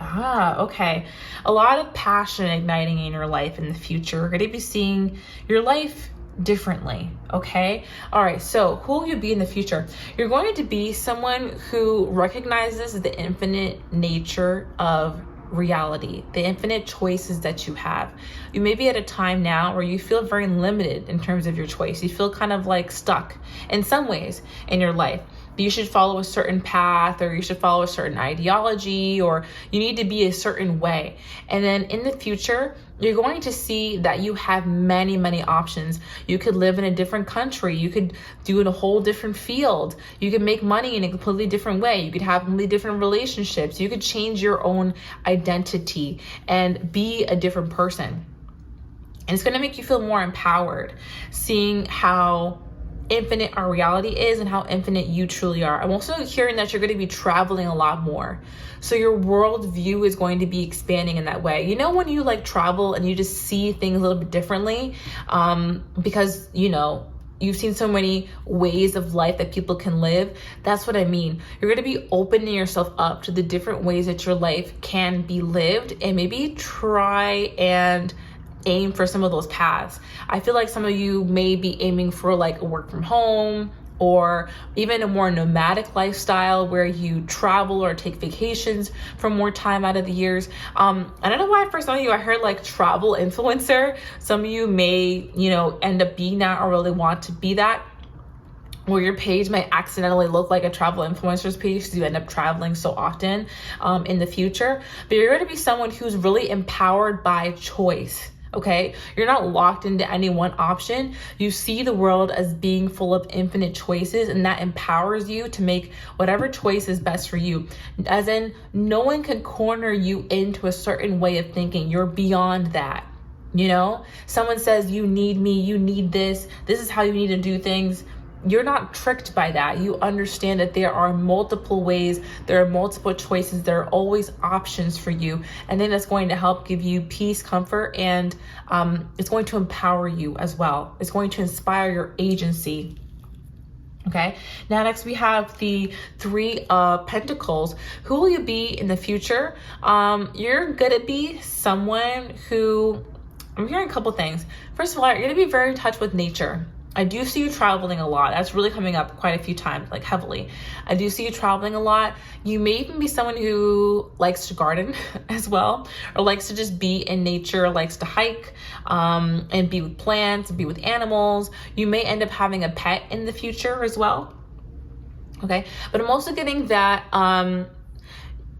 Okay. A lot of passion igniting in your life in the future. We're going to be seeing your life differently. Okay. All right. So who will you be in the future? You're going to be someone who recognizes the infinite nature of reality, the infinite choices that you have. You may be at a time now where you feel very limited in terms of your choice. You feel kind of like stuck in some ways in your life. You should follow a certain path, or you should follow a certain ideology, or you need to be a certain way. And then in the future, you're going to see that you have many, many options. You could live in a different country. You could do it in a whole different field. You could make money in a completely different way. You could have completely different relationships. You could change your own identity and be a different person. And it's going to make you feel more empowered, seeing how infinite our reality is and how infinite you truly are. I'm also hearing that you're going to be traveling a lot more. So your world view is going to be expanding in that way. You know, when you like travel and you just see things a little bit differently, because, you know, you've seen so many ways of life that people can live. That's what I mean. You're going to be opening yourself up to the different ways that your life can be lived, and maybe try and aim for some of those paths. I feel like some of you may be aiming for like a work from home, or even a more nomadic lifestyle where you travel or take vacations for more time out of the years. I don't know why for some of you I heard like travel influencer. Some of you may, you know, end up being that or really want to be that, where your page might accidentally look like a travel influencer's page because you end up traveling so often in the future. But you're going to be someone who's really empowered by choice. Okay, you're not locked into any one option. You see the world as being full of infinite choices, and that empowers you to make whatever choice is best for you. As in, no one can corner you into a certain way of thinking. You're beyond that. You know, someone says, you need me, you need this is how you need to do things. You're not tricked by that. You understand that there are multiple ways, there are multiple choices, there are always options for you. And then that's going to help give you peace, comfort, and it's going to empower you as well. It's going to inspire your agency. Okay, now next we have the 3 of Pentacles. Who will you be in the future? You're gonna be someone who, I'm hearing a couple things. First of all, you're gonna be very in touch with nature. I do see you traveling a lot. That's really coming up quite a few times, like heavily. I do see you traveling a lot. You may even be someone who likes to garden as well, or likes to just be in nature, likes to hike and be with plants, be with animals. You may end up having a pet in the future as well. Okay, but I'm also getting that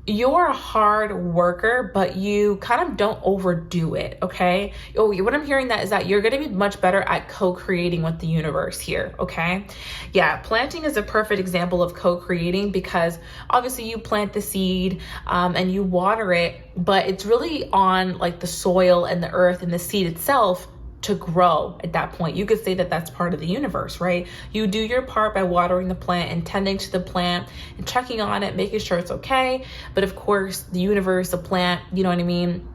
you're a hard worker, but you kind of don't overdo it, okay? What I'm hearing that is that you're going to be much better at co-creating with the universe here, okay? Yeah, planting is a perfect example of co-creating, because obviously you plant the seed and you water it, but it's really on like the soil and the earth and the seed itself to grow. At that point, you could say that that's part of the universe, right? You do your part by watering the plant and tending to the plant and checking on it, making sure it's okay. But of course, the universe, the plant, you know what I mean?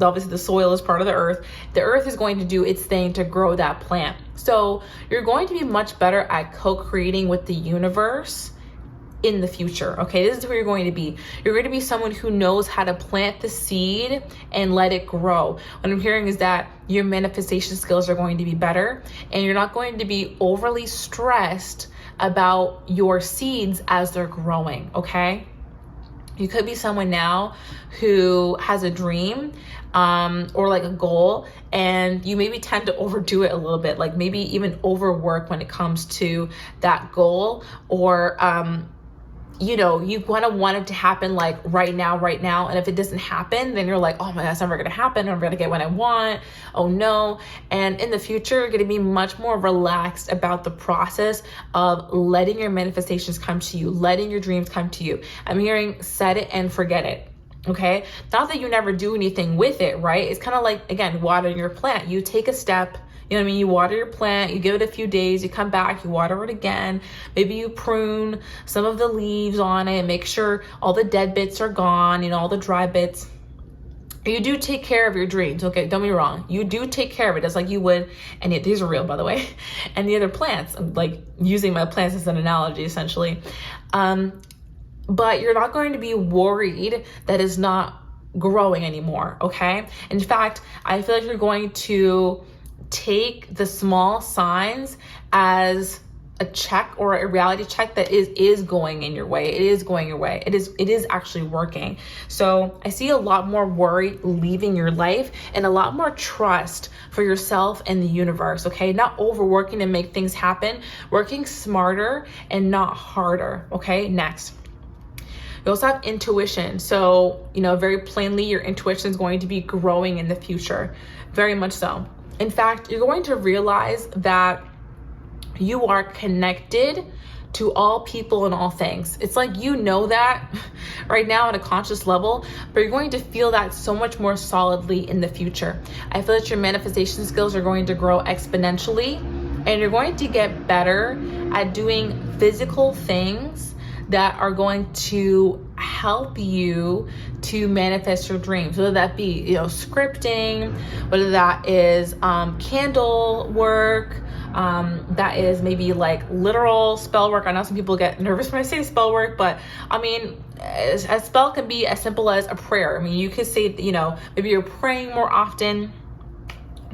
Obviously the soil is part of the earth. The earth is going to do its thing to grow that plant. So you're going to be much better at co-creating with the universe in the future. Okay, this is who you're going to be. You're going to be someone who knows how to plant the seed and let it grow. What I'm hearing is that your manifestation skills are going to be better, and you're not going to be overly stressed about your seeds as they're growing. Okay, you could be someone now who has a dream or like a goal, and you maybe tend to overdo it a little bit, like maybe even overwork when it comes to that goal, or you know, you want it to happen like right now. And if it doesn't happen, then you're like, oh my God, it's never going to happen. I'm going to get what I want. Oh no. And in the future, you're going to be much more relaxed about the process of letting your manifestations come to you, letting your dreams come to you. I'm hearing set it and forget it. Okay. Not that you never do anything with it, right? It's kind of like, again, watering your plant. You take a step. You know what I mean? You water your plant, you give it a few days, you come back, you water it again. Maybe you prune some of the leaves on it, make sure all the dead bits are gone, you know, all the dry bits. You do take care of your dreams, okay? Don't be wrong. You do take care of it just like you would, and these are real, by the way, and the other plants. I'm like using my plants as an analogy, essentially. But you're not going to be worried that it's not growing anymore, okay? In fact, I feel like you're going to take the small signs as a check or a reality check that is going in your way. It is going your way. It is actually working. So I see a lot more worry leaving your life and a lot more trust for yourself and the universe. Okay. Not overworking to make things happen, working smarter and not harder. Okay. Next. You also have intuition. So, you know, very plainly, your intuition is going to be growing in the future. Very much so. In fact, you're going to realize that you are connected to all people and all things. It's like you know that right now at a conscious level, but you're going to feel that so much more solidly in the future. I feel that your manifestation skills are going to grow exponentially, and you're going to get better at doing physical things that are going to help you to manifest your dreams, whether that be, you know, scripting, whether that is candle work, that is maybe like literal spell work. I know some people get nervous when I say spell work, but I mean, a spell can be as simple as a prayer. I mean, you could say, you know, maybe you're praying more often,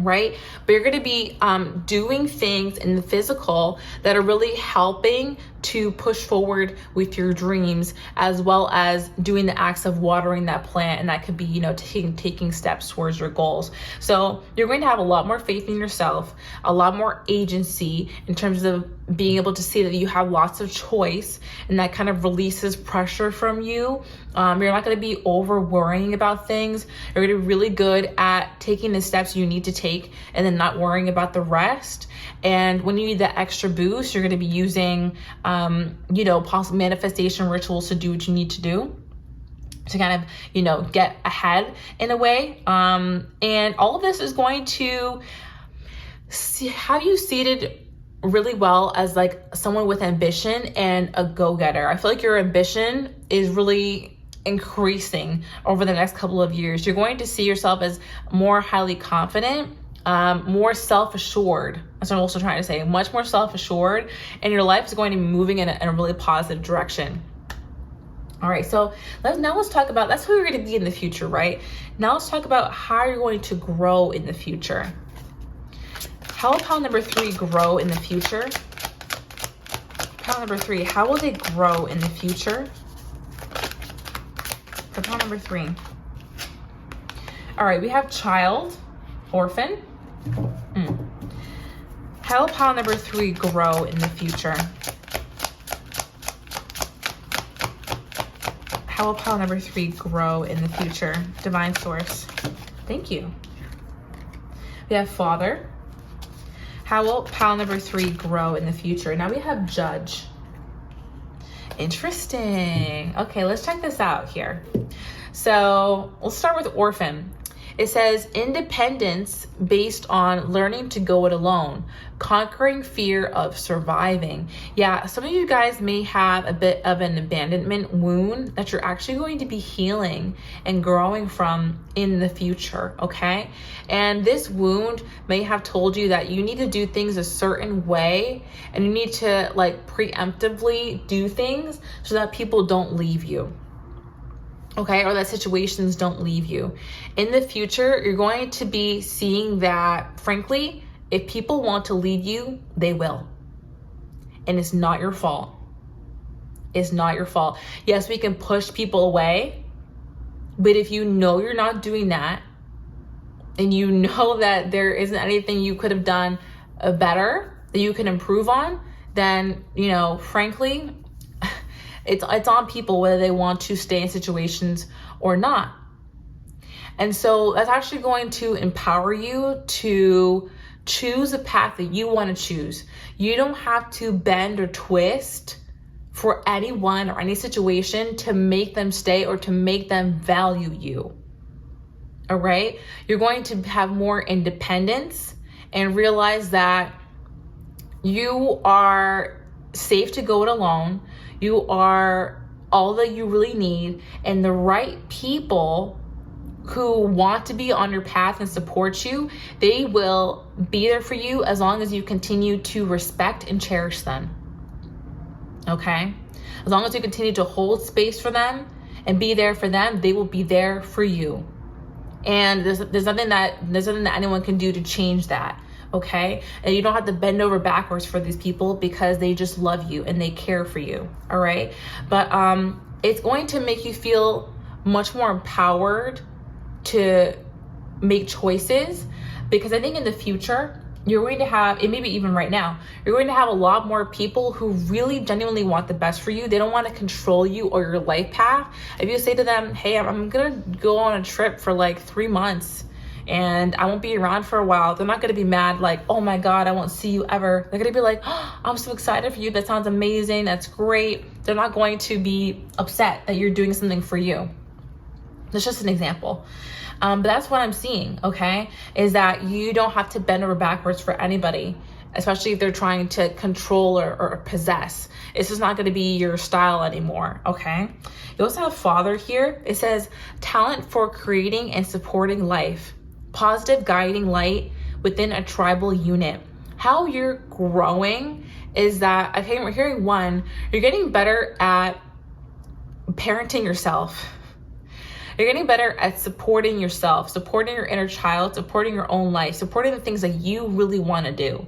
right? But you're going to be doing things in the physical that are really helping to push forward with your dreams, as well as doing the acts of watering that plant. And that could be, you know, taking steps towards your goals. So you're going to have a lot more faith in yourself, a lot more agency in terms of being able to see that you have lots of choice, and that kind of releases pressure from you. You're not going to be over worrying about things. You're going to be really good at taking the steps you need to take and then not worrying about the rest. And when you need that extra boost, you're going to be using, you know, possible manifestation rituals to do what you need to do to kind of, you know, get ahead in a way. And all of this is going to have you seated really well as like someone with ambition and a go-getter. I feel like your ambition is really increasing over the next couple of years. You're going to see yourself as more highly confident, more self-assured. That's what I'm also trying to say. Much more self-assured, and your life is going to be moving in a really positive direction. All right, so let's talk about, that's who you're going to be in the future, right? Now let's talk about how you're going to grow in the future. How will pile number 3 grow in the future? Pile number 3, how will they grow in the future? For pile number 3. All right, we have child, orphan. How will pile number 3 grow in the future? How will pile number 3 grow in the future? Divine source. Thank you. We have father. How will pile number 3 grow in the future? Now we have judge. Interesting. Okay, let's check this out here. So let's start with orphan. It says independence based on learning to go it alone, conquering fear of surviving. Yeah, some of you guys may have a bit of an abandonment wound that you're actually going to be healing and growing from in the future, okay? And this wound may have told you that you need to do things a certain way, and you need to like preemptively do things so that people don't leave you. Okay, or that situations don't leave you. In the future, you're going to be seeing that, frankly, if people want to leave you, they will. And it's not your fault. It's not your fault. Yes, we can push people away, but if you know you're not doing that, and you know that there isn't anything you could have done better, that you can improve on, then, you know, frankly, it's on people whether they want to stay in situations or not. And so that's actually going to empower you to choose a path that you want to choose. You don't have to bend or twist for anyone or any situation to make them stay or to make them value you. All right? You're going to have more independence and realize that you are safe to go it alone. You are all that you really need, and the right people who want to be on your path and support you, they will be there for you as long as you continue to respect and cherish them. Okay? As long as you continue to hold space for them and be there for them, they will be there for you. And there's nothing that anyone can do to change that. Okay? And you don't have to bend over backwards for these people because they just love you and they care for you. All right? But it's going to make you feel much more empowered to make choices, because I think in the future, you're going to have, and maybe even right now, you're going to have a lot more people who really genuinely want the best for you. They don't want to control you or your life path. If you say to them, hey, I'm going to go on a trip for like 3 months, and I won't be around for a while, they're not going to be mad like, oh my God, I won't see you ever. They're going to be like, oh, I'm so excited for you. That sounds amazing. That's great. They're not going to be upset that you're doing something for you. That's just an example. But that's what I'm seeing, okay? Is that you don't have to bend over backwards for anybody, especially if they're trying to control or possess. It's just not going to be your style anymore, okay? You also have Father here. It says talent for creating and supporting life. Positive guiding light within a tribal unit. How you're growing is that, we're hearing one, you're getting better at parenting yourself. You're getting better at supporting yourself, supporting your inner child, supporting your own life, supporting the things that you really want to do,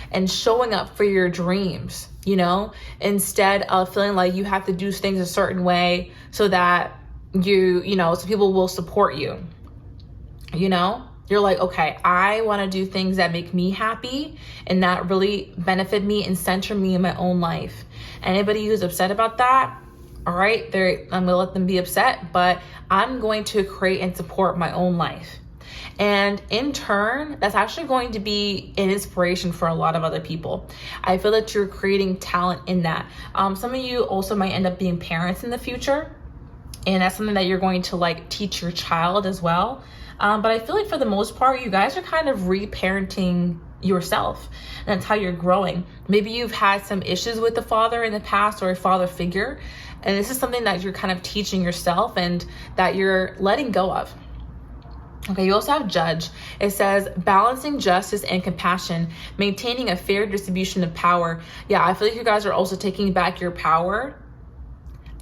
and showing up for your dreams, you know, instead of feeling like you have to do things a certain way so that so people will support you. You know, you're like, okay, I want to do things that make me happy and that really benefit me and center me in my own life. Anybody who's upset about that, all right, I'm gonna let them be upset, but I'm going to create and support my own life. And in turn, that's actually going to be an inspiration for a lot of other people. I feel that you're creating talent in that. Some of you also might end up being parents in the future, and that's something that you're going to like teach your child as well. But I feel like for the most part, you guys are kind of reparenting yourself, and that's how you're growing. Maybe you've had some issues with the father in the past or a father figure, and this is something that you're kind of teaching yourself and that you're letting go of. Okay, you also have Judge. It says balancing justice and compassion, maintaining a fair distribution of power. Yeah, I feel like you guys are also taking back your power,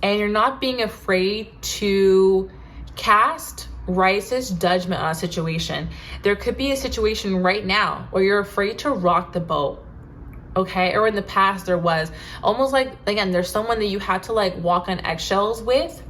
and you're not being afraid to cast righteous judgment on a situation. There could be a situation right now where you're afraid to rock the boat, okay? Or in the past there was almost like, again, there's someone that you had to like walk on eggshells with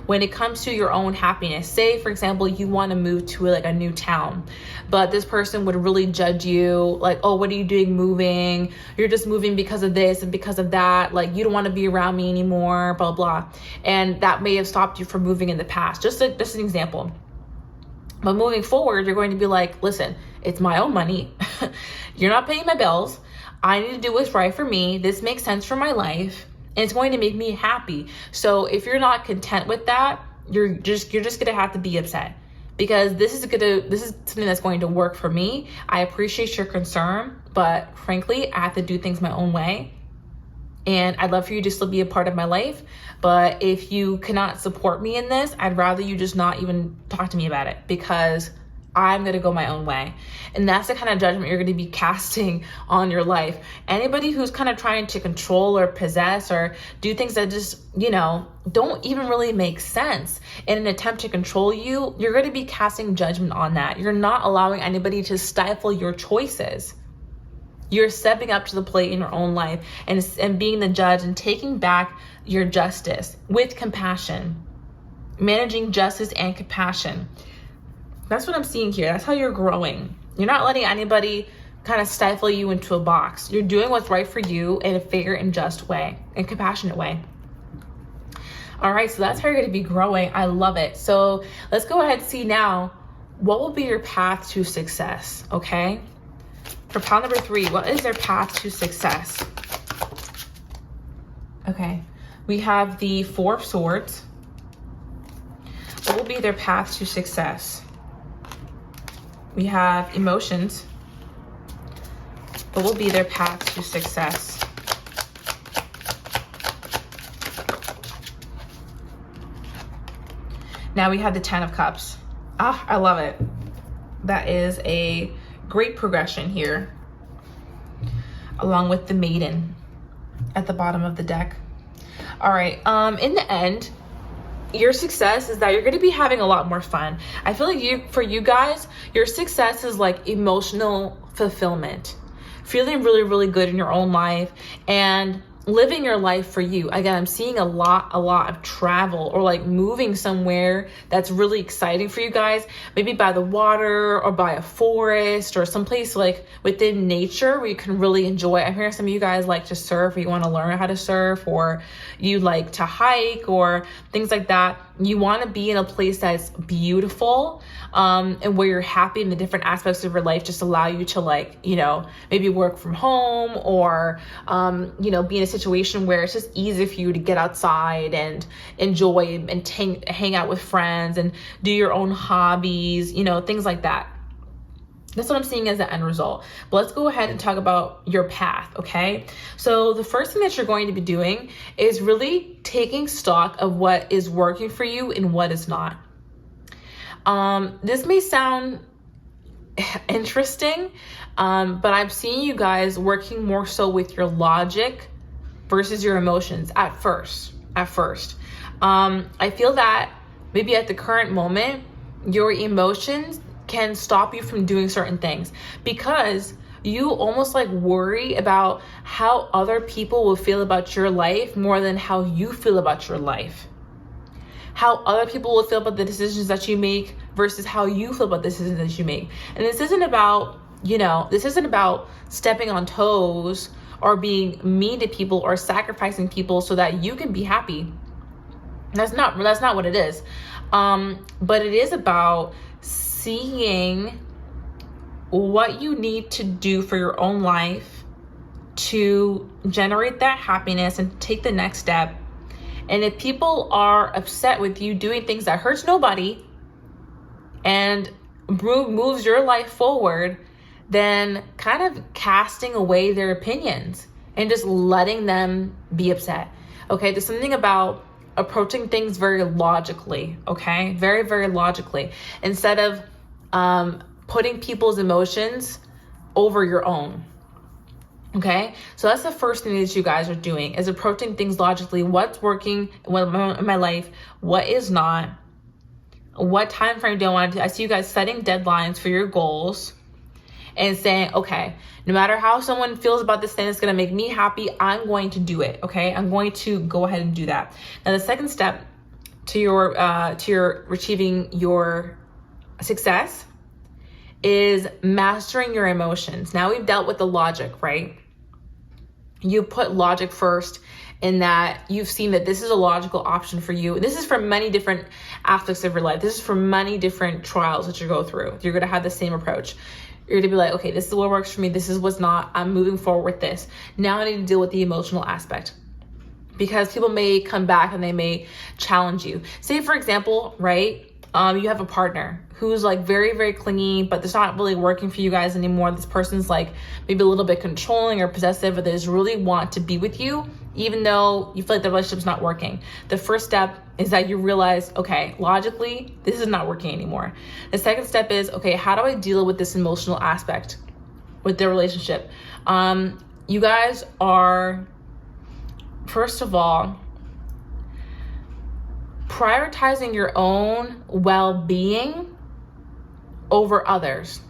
when it comes to your own happiness. Say, for example, you want to move to like a new town, but this person would really judge you like, oh, what are you doing moving? You're just moving because of this and because of that. Like, you don't want to be around me anymore, blah, blah. And that may have stopped you from moving in the past. Just an example. But moving forward, you're going to be like, listen, it's my own money. You're not paying my bills. I need to do what's right for me. This makes sense for my life. And it's going to make me happy. So if you're not content with that, you're just gonna have to be upset, because this is something that's going to work for me. I appreciate your concern, but frankly, I have to do things my own way. And I'd love for you to still be a part of my life. But if you cannot support me in this, I'd rather you just not even talk to me about it, because I'm going to go my own way. And that's the kind of judgment you're going to be casting on your life. Anybody who's kind of trying to control or possess or do things that just, don't even really make sense in an attempt to control you, you're going to be casting judgment on that. You're not allowing anybody to stifle your choices. You're stepping up to the plate in your own life and being the judge and taking back your justice with compassion, managing justice and compassion. That's what I'm seeing here. That's how you're growing. You're not letting anybody kind of stifle you into a box. You're doing what's right for you in a fair and just way, and compassionate way. All right, so that's how you're going to be growing. I love it. So let's go ahead and see now, what will be your path to success, okay? For pile number 3, what is their path to success? Okay, we have the 4 of Swords. What will be their path to success? We have emotions. What will be their path to success? Now we have the 10 of Cups. I love it. That is a great progression here, along with the Maiden at the bottom of the deck. All right, in the end, your success is that you're going to be having a lot more fun. I feel like for you guys, your success is like emotional fulfillment, feeling really, really good in your own life and living your life for you. Again, I'm seeing a lot of travel or like moving somewhere that's really exciting for you guys, maybe by the water or by a forest or someplace like within nature where you can really enjoy. I'm hearing some of you guys like to surf, or you want to learn how to surf, or you like to hike or things like that. You want to be in a place that's beautiful, and where you're happy, and the different aspects of your life just allow you to maybe work from home, or be in a situation where it's just easy for you to get outside and enjoy and hang out with friends and do your own hobbies, things like that. That's what I'm seeing as the end result. But let's go ahead and talk about your path, okay? So the first thing that you're going to be doing is really taking stock of what is working for you and what is not. This may sound interesting, but I'm seeing you guys working more so with your logic versus your emotions at first. I feel that maybe at the current moment, your emotions can stop you from doing certain things because you almost like worry about how other people will feel about your life more than how you feel about your life. How other people will feel about the decisions that you make versus how you feel about the decisions that you make. And this isn't about, stepping on toes or being mean to people or sacrificing people so that you can be happy. That's not what it is. But it is about seeing what you need to do for your own life to generate that happiness and take the next step. And if people are upset with you doing things that hurts nobody and moves your life forward, then kind of casting away their opinions and just letting them be upset. Okay, there's something about approaching things very logically, okay? Very, very logically, instead of putting people's emotions over your own. Okay, so that's the first thing that you guys are doing, is approaching things logically. What's working in my life? What is not? What time frame do I want to do? I see you guys setting deadlines for your goals and saying, okay, no matter how someone feels about this thing that's going to make me happy, I'm going to do it. Okay, I'm going to go ahead and do that. Now, the second step to your achieving your success is mastering your emotions. Now we've dealt with the logic, right? You put logic first in that you've seen that this is a logical option for you. And this is for many different aspects of your life. This is for many different trials that you go through. You're going to have the same approach. You're going to be like, okay, this is what works for me. This is what's not. I'm moving forward with this. Now I need to deal with the emotional aspect, because people may come back and they may challenge you. Say, for example, right? you have a partner who's like very, very clingy, but it's not really working for you guys anymore. This person's like maybe a little bit controlling or possessive, but they just really want to be with you, even though you feel like the relationship's not working. The first step is that you realize, okay, logically, this is not working anymore. The second step is, okay, how do I deal with this emotional aspect with their relationship? You guys are, first of all, prioritizing your own well-being over others,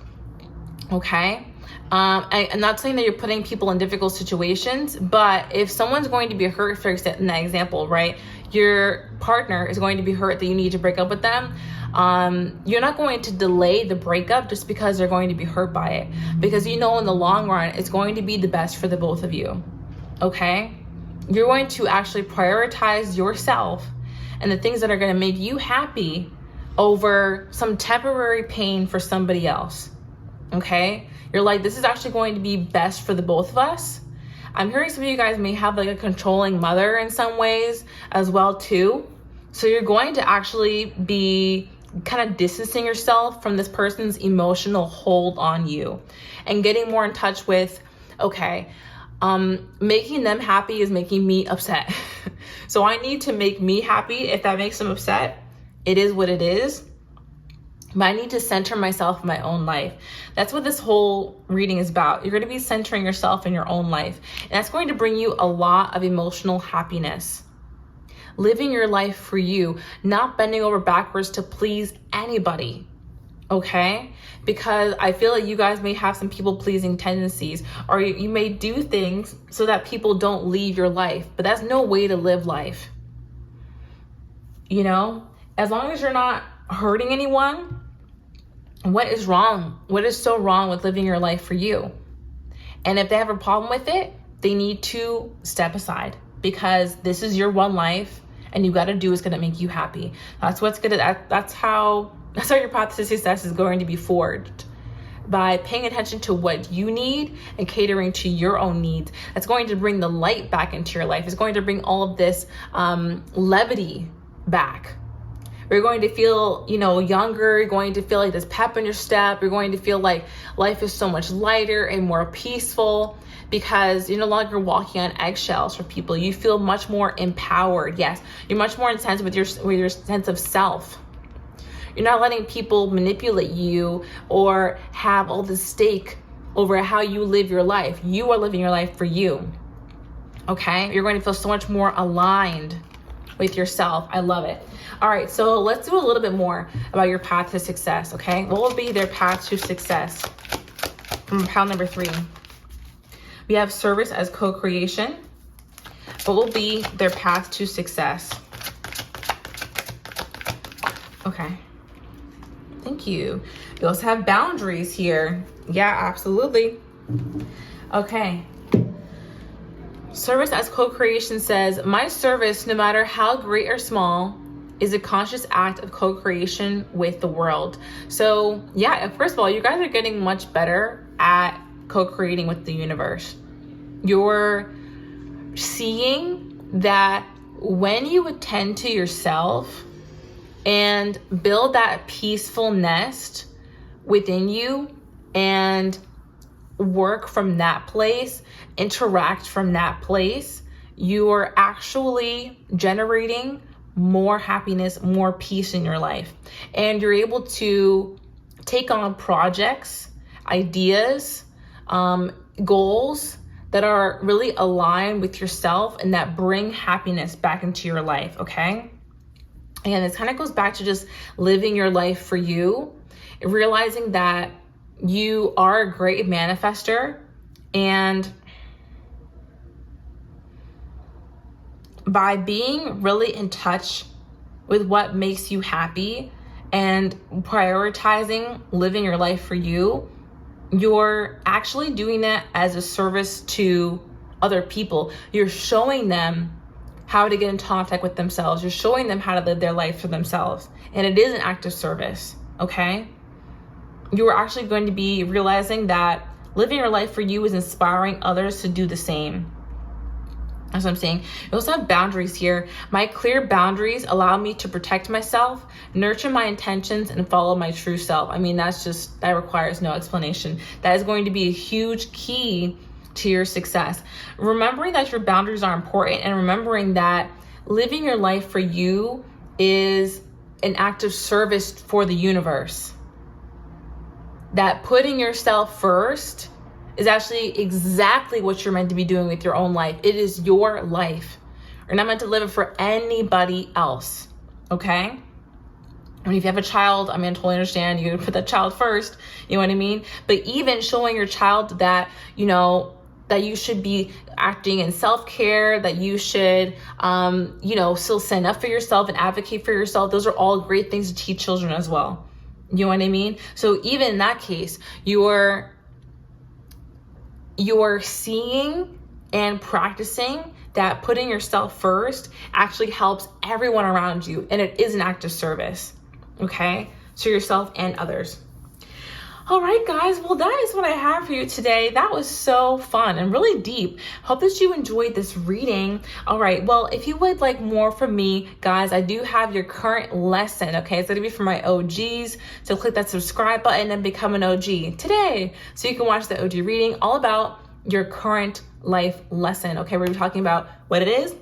okay? I'm not saying that you're putting people in difficult situations, but if someone's going to be hurt, for in that example, right? Your partner is going to be hurt that you need to break up with them. You're not going to delay the breakup just because they're going to be hurt by it, because you know in the long run, it's going to be the best for the both of you, okay? You're going to actually prioritize yourself and the things that are going to make you happy over some temporary pain for somebody else, okay? You're like, this is actually going to be best for the both of us. I'm hearing some of you guys may have like a controlling mother in some ways as well too. So you're going to actually be kind of distancing yourself from this person's emotional hold on you and getting more in touch with, okay, making them happy is making me upset. So I need to make me happy. If that makes them upset, it is what it is. But I need to center myself in my own life. That's what this whole reading is about. You're going to be centering yourself in your own life. And that's going to bring you a lot of emotional happiness. Living your life for you, not bending over backwards to please anybody. Okay? Because I feel like you guys may have some people-pleasing tendencies, or you may do things so that people don't leave your life, but that's no way to live life. You know, as long as you're not hurting anyone, what is wrong? What is so wrong with living your life for you? And if they have a problem with it, they need to step aside, because this is your one life and you got to do what's going to make you happy. That's how your path to success is going to be forged, by paying attention to what you need and catering to your own needs. That's going to bring the light back into your life. It's going to bring all of this levity back. You're going to feel, younger. You're going to feel like this pep in your step. You're going to feel like life is so much lighter and more peaceful, because you're no longer walking on eggshells for people. You feel much more empowered. Yes, you're much more intense with your sense of self. You're not letting people manipulate you or have all the stake over how you live your life. You are living your life for you. Okay? You're going to feel so much more aligned with yourself. I love it. All right, so let's do a little bit more about your path to success, okay? What will be their path to success? From pile number 3. We have service as co-creation. What will be their path to success? Okay. Thank you. You also have boundaries here. Yeah, absolutely. Okay. Service as co-creation says, my service, no matter how great or small, is a conscious act of co-creation with the world. So yeah, first of all, you guys are getting much better at co-creating with the universe. You're seeing that when you attend to yourself and build that peaceful nest within you and work from that place, interact from that place, you are actually generating more happiness, more peace in your life. And you're able to take on projects, ideas, goals that are really aligned with yourself and that bring happiness back into your life, okay? And this kind of goes back to just living your life for you, realizing that you are a great manifester, and by being really in touch with what makes you happy and prioritizing living your life for you, you're actually doing that as a service to other people. You're showing them how to get in contact with themselves. You're showing them how to live their life for themselves. And it is an act of service, okay? You are actually going to be realizing that living your life for you is inspiring others to do the same. That's what I'm saying. You also have boundaries here. My clear boundaries allow me to protect myself, nurture my intentions, and follow my true self. I mean, that requires no explanation. That is going to be a huge key to your success. Remembering that your boundaries are important, and remembering that living your life for you is an act of service for the universe. That putting yourself first is actually exactly what you're meant to be doing with your own life. It is your life. You're not meant to live it for anybody else, okay? And if you have a child, I mean, I totally understand. You put that child first, you know what I mean? But even showing your child that, you know, that you should be acting in self-care, that you should, you know, still stand up for yourself and advocate for yourself. Those are all great things to teach children as well. You know what I mean? So even in that case, you're seeing and practicing that putting yourself first actually helps everyone around you, and it is an act of service, okay? So yourself and others. All right, guys, well, that is what I have for you today. That was so fun and really deep. Hope that you enjoyed this reading. All right, well, if you would like more from me, guys, I do have your current lesson, okay? It's gonna be for my OGs, so click that subscribe button and become an OG today so you can watch the OG reading all about your current life lesson, okay? We're talking about what it is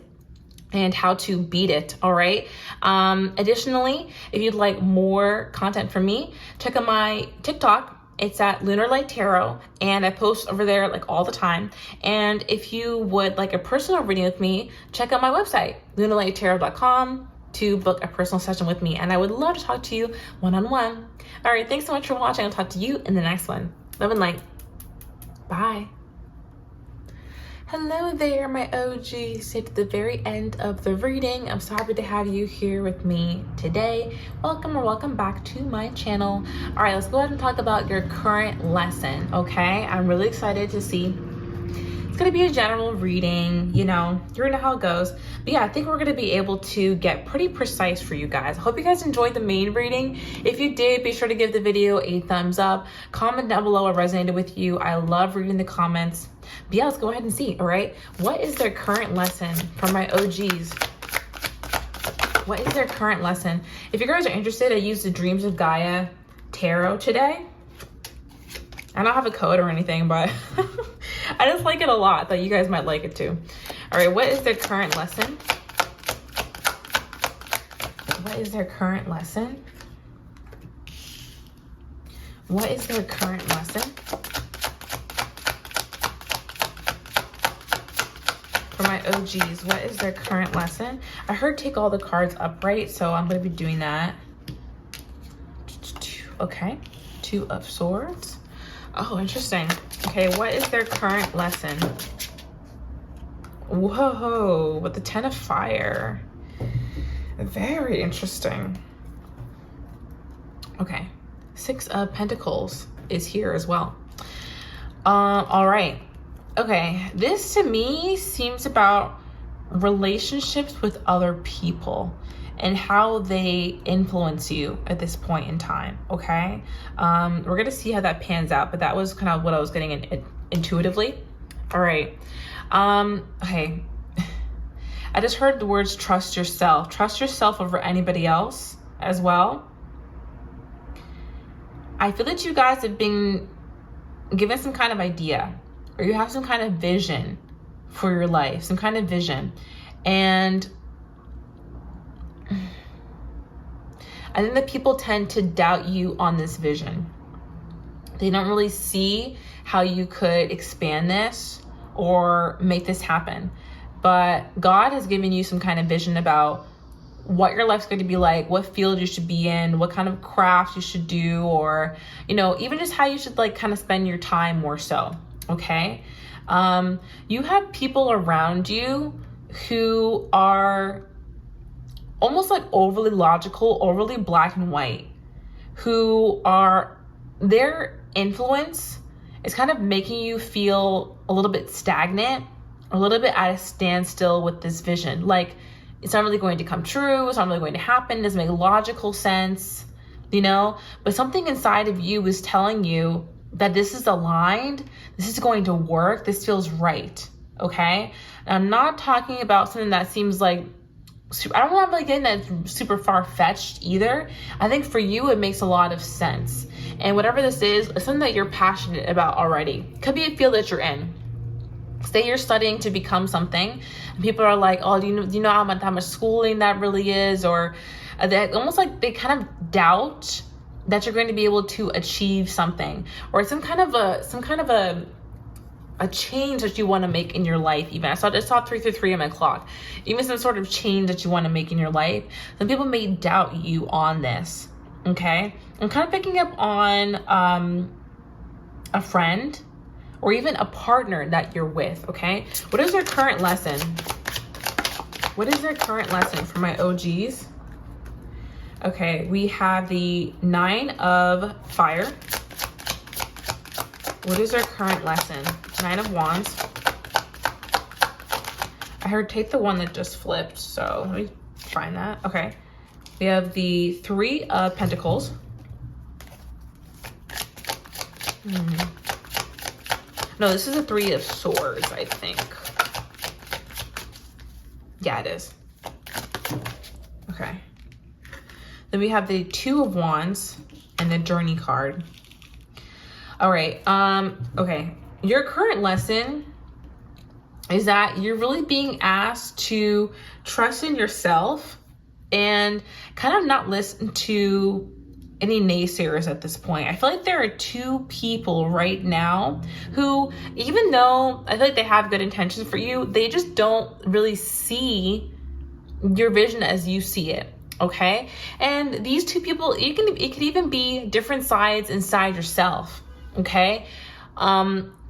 and how to beat it, all right? Additionally, if you'd like more content from me, check out my TikTok. It's at Lunar Light Tarot, and I post over there like all the time. And if you would like a personal reading with me, check out my website, lunarlighttarot.com, to book a personal session with me. And I would love to talk to you one-on-one. All right, thanks so much for watching. I'll talk to you in the next one. Love and light. Bye. Hello there, my OG. Stay to the very end of the reading. I'm so happy to have you here with me today. Welcome or welcome back to my channel. All right, let's go ahead and talk about your current lesson, okay? I'm really excited to see. It's gonna be a general reading, you know how it goes. But yeah, I think we're gonna be able to get pretty precise for you guys. I hope you guys enjoyed the main reading. If you did, be sure to give the video a thumbs up. Comment down below what resonated with you. I love reading the comments. But yeah, let's go ahead and see, all right? What is their current lesson for my OGs? What is their current lesson? If you guys are interested, I used the Dreams of Gaia Tarot today. I don't have a code or anything, but I just like it a lot. That you guys might like it too. All right, what is their current lesson? What is their current lesson? What is their current lesson? For my OGs, what is their current lesson? I heard take all the cards upright, so I'm going to be doing that. Okay, Two of Swords. Oh, interesting. Okay, what is their current lesson? Whoa, with the Ten of Fire. Very interesting. Okay, Six of Pentacles is here as well. All right. Okay, this to me seems about relationships with other people and how they influence you at this point in time, okay? We're gonna see how that pans out, but that was kind of what I was getting intuitively. All right, okay. I just heard the words trust yourself. Trust yourself over anybody else as well. I feel that you guys have been given some kind of idea, or you have some kind of vision for your life, some kind of vision. And I think that people tend to doubt you on this vision. They don't really see how you could expand this or make this happen. But God has given you some kind of vision about what your life's going to be like, what field you should be in, what kind of craft you should do, or, even just how you should like kind of spend your time more so. Okay. You have people around you who are almost like overly logical, overly black and white, who are, their influence is kind of making you feel a little bit stagnant, a little bit at a standstill with this vision. Like, it's not really going to come true. It's not really going to happen. It doesn't make logical sense, but something inside of you is telling you that this is aligned. This is going to work. This feels right. okay? And I'm not talking about something that seems like, I don't want to getting that super far-fetched either. I think for you, it makes a lot of sense. And whatever this is, it's something that you're passionate about already. Could be a field that you're in. Say you're studying to become something, and people are like, oh, do you know how much schooling that really is? Or they almost like they kind of doubt that you're going to be able to achieve something, or some kind of a change that you want to make in your life. Even I saw 333 on my clock. Even some sort of change that you want to make in your life. Some people may doubt you on this. Okay, I'm kind of picking up on a friend or even a partner that you're with. Okay, what is their current lesson? What is their current lesson for my OGs? Okay, we have the 9 of Fire. What is their current lesson? 9 of Wands. I heard take the one that just flipped, so let me find that. Okay. We have the 3 of Pentacles. No, this is a 3 of Swords, I think. Yeah, it is. Okay. Then we have the 2 of Wands and the Journey card. All right. Okay. Your current lesson is that you're really being asked to trust in yourself and kind of not listen to any naysayers at this point. I feel like there are 2 people right now who, even though I feel like they have good intentions for you, they just don't really see your vision as you see it. Okay. And these 2 people, it could even be different sides inside yourself. Okay.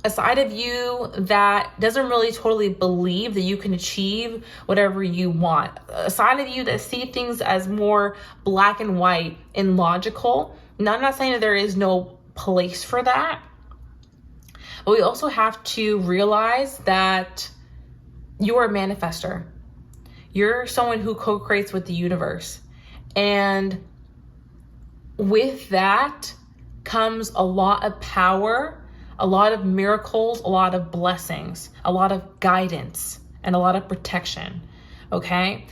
A side of you that doesn't really totally believe that you can achieve whatever you want. A side of you that see things as more black and white and logical. Now, I'm not saying that there is no place for that, but we also have to realize that you are a manifester. You're someone who co-creates with the universe. And with that comes a lot of power, a lot of miracles, a lot of blessings, a lot of guidance, and a lot of protection. Okay.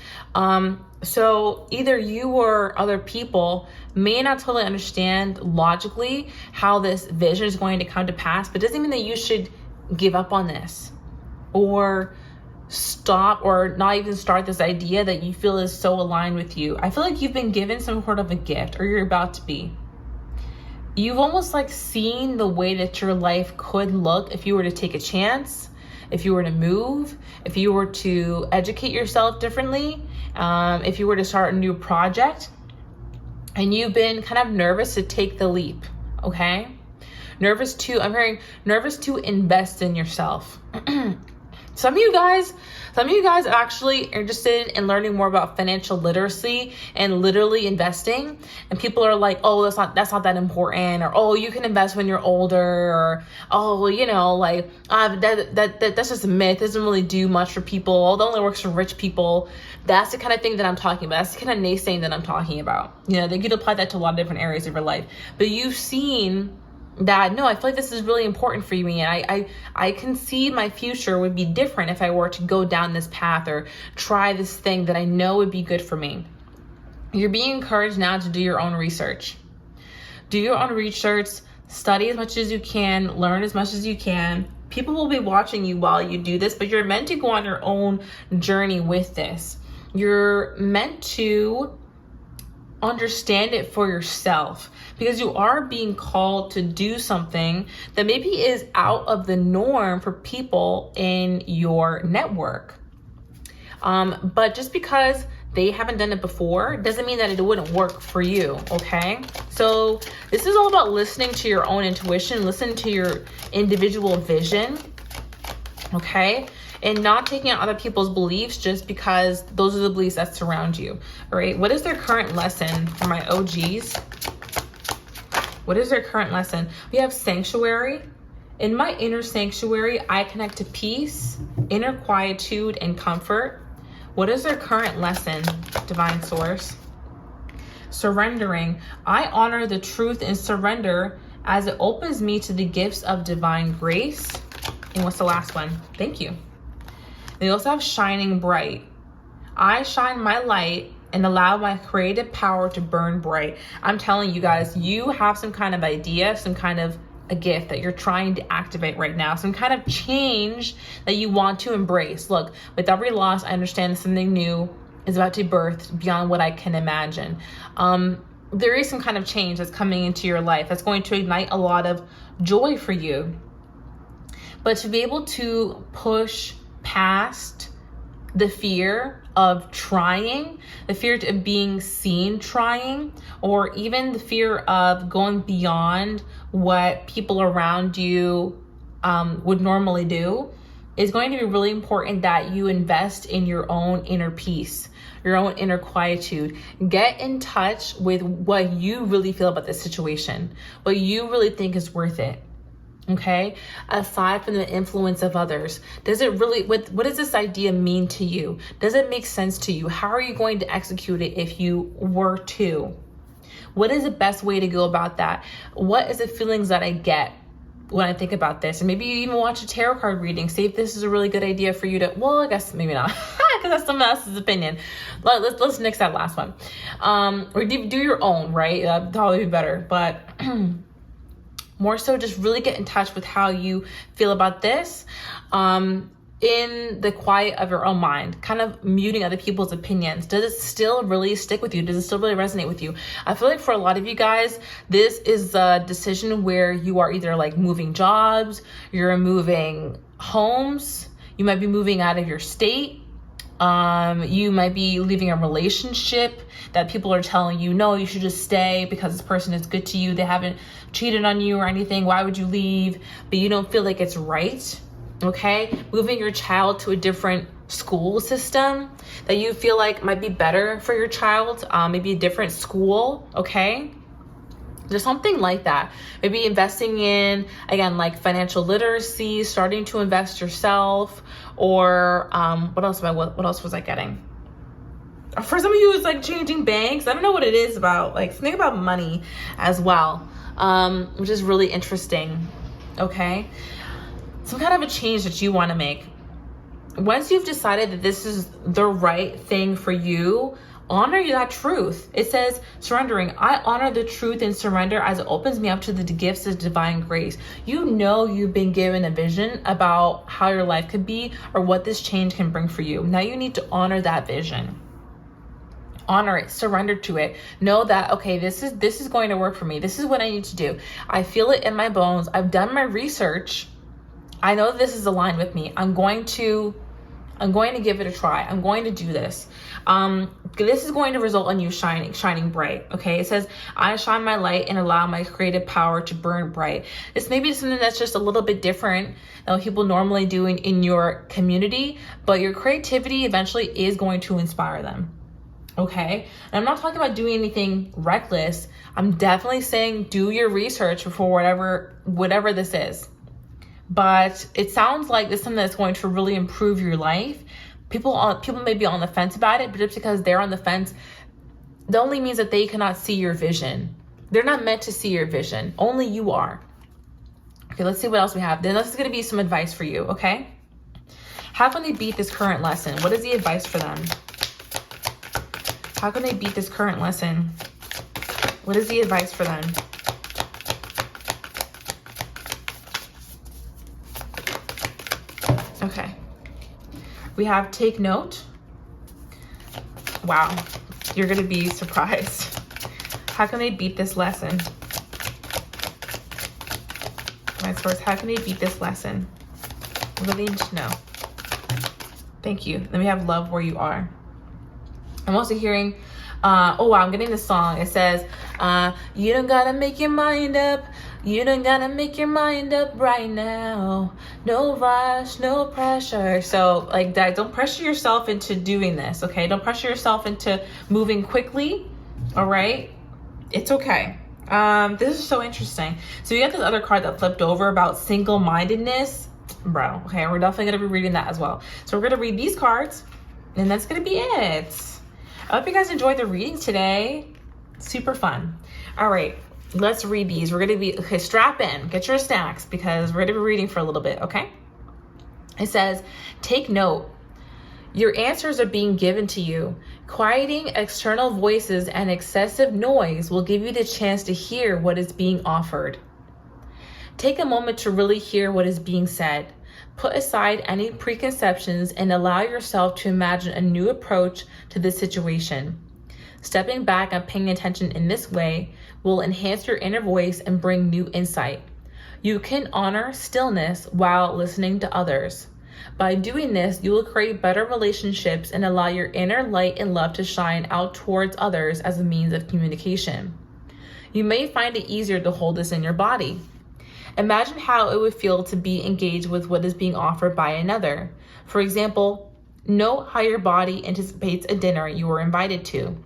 So either you or other people may not totally understand logically how this vision is going to come to pass, but it doesn't mean that you should give up on this or stop or not even start this idea that you feel is so aligned with you. I feel like you've been given some sort of a gift, or you're about to be. You've almost like seen the way that your life could look if you were to take a chance, if you were to move, if you were to educate yourself differently, if you were to start a new project, and you've been kind of nervous to take the leap. Okay. I'm hearing nervous to invest in yourself. Some of you guys are actually interested in learning more about financial literacy and literally investing. And people are like, oh, that's not that important. Or, oh, you can invest when you're older. Or, oh, that's just a myth. It doesn't really do much for people. It only works for rich people. That's the kind of thing that I'm talking about. That's the kind of naysaying that I'm talking about. They could apply that to a lot of different areas of your life. But you've seen that, no, I feel like this is really important for me, and I can see my future would be different if I were to go down this path or try this thing that I know would be good for me. You're being encouraged now to do your own research. Do your own research, study as much as you can, learn as much as you can. People will be watching you while you do this, but you're meant to go on your own journey with this. You're meant to understand it for yourself, because you are being called to do something that maybe is out of the norm for people in your network. But just because they haven't done it before doesn't mean that it wouldn't work for you. Okay. So this is all about listening to your own intuition, listen to your individual vision. Okay. And not taking on other people's beliefs just because those are the beliefs that surround you. All right. What is their current lesson for my OGs? What is their current lesson? We have sanctuary. In my inner sanctuary, I connect to peace, inner quietude, and comfort. What is their current lesson, divine source? Surrendering. I honor the truth and surrender as it opens me to the gifts of divine grace. And what's the last one? Thank you. They also have shining bright. I shine my light and allow my creative power to burn bright. I'm telling you guys, you have some kind of idea, some kind of a gift that you're trying to activate right now, some kind of change that you want to embrace. Look, with every loss, I understand something new is about to be birthed beyond what I can imagine. There is some kind of change that's coming into your life that's going to ignite a lot of joy for you. But to be able to push past the fear of trying, the fear of being seen trying, or even the fear of going beyond what people around you would normally do, is going to be really important that you invest in your own inner peace, your own inner quietude. Get in touch with what you really feel about this situation, what you really think is worth it. Okay, aside from the influence of others, does it really, what does this idea mean to you? Does it make sense to you? How are you going to execute it if you were to? What is the best way to go about that? What is the feelings that I get when I think about this? And maybe you even watch a tarot card reading, see if this is a really good idea for you to, well, I guess maybe not, because that's someone else's opinion. Let's nix that last one. Or do your own, right? That'd probably be better, but more so just really get in touch with how you feel about this in the quiet of your own mind, kind of muting other people's opinions. Does it still really stick with you? Does it still really resonate with you? I feel like for a lot of you guys, this is a decision where you are either like moving jobs, you're moving homes, you might be moving out of your state. You might be leaving a relationship that people are telling you, no, you should just stay because this person is good to you. They haven't cheated on you or anything. Why would you leave? But you don't feel like it's right. Okay. Moving your child to a different school system that you feel like might be better for your child. Maybe a different school. Okay. There's something like that. Maybe investing in, again, like financial literacy, starting to invest yourself, or what else was I getting? For some of you, it's like changing banks. I don't know what it is about, like something about money as well, which is really interesting. Okay. Some kind of a change that you want to make. Once you've decided that this is the right thing for you, honor that truth. It says surrendering. I honor the truth and surrender as it opens me up to the gifts of divine grace. You know you've been given a vision about how your life could be or what this change can bring for you. Now you need to honor that vision. Honor it, surrender to it. Know that, okay, this is going to work for me. This is what I need to do. I feel it in my bones. I've done my research. I know this is aligned with me. I'm going to give it a try. I'm going to do this. This is going to result in you shining bright. Okay. It says, I shine my light and allow my creative power to burn bright. This may be something that's just a little bit different than what people normally do in your community, but your creativity eventually is going to inspire them. Okay. And I'm not talking about doing anything reckless. I'm definitely saying do your research for whatever this is. But it sounds like this is something that's going to really improve your life. People may be on the fence about it, but just because they're on the fence, that only means that they cannot see your vision. They're not meant to see your vision. Only you are. Okay, let's see what else we have. Then this is going to be some advice for you, okay? How can they beat this current lesson? What is the advice for them? How can they beat this current lesson? What is the advice for them? Okay, we have take note. Wow, you're gonna be surprised. How can they beat this lesson? My source, how can they beat this lesson? What do they need to know? Thank you. Then we have love where you are. I'm also hearing, oh wow, I'm getting this song. It says, you don't gotta make your mind up. You don't gotta make your mind up right now. No rush, no pressure. So like that, don't pressure yourself into doing this, okay? Don't pressure yourself into moving quickly, all right? It's okay. This is so interesting. So you got this other card that flipped over about single-mindedness. Bro, okay, we're definitely gonna be reading that as well. So we're gonna read these cards, and that's gonna be it. I hope you guys enjoyed the reading today. Super fun. All right. Let's read these. We're going to be, okay, strap in, get your snacks because we're going to be reading for a little bit, okay? It says, take note. Your answers are being given to you. Quieting external voices and excessive noise will give you the chance to hear what is being offered. Take a moment to really hear what is being said. Put aside any preconceptions and allow yourself to imagine a new approach to this situation. Stepping back and paying attention in this way will enhance your inner voice and bring new insight. You can honor stillness while listening to others. By doing this, you will create better relationships and allow your inner light and love to shine out towards others as a means of communication. You may find it easier to hold this in your body. Imagine how it would feel to be engaged with what is being offered by another. For example, note how your body anticipates a dinner you were invited to.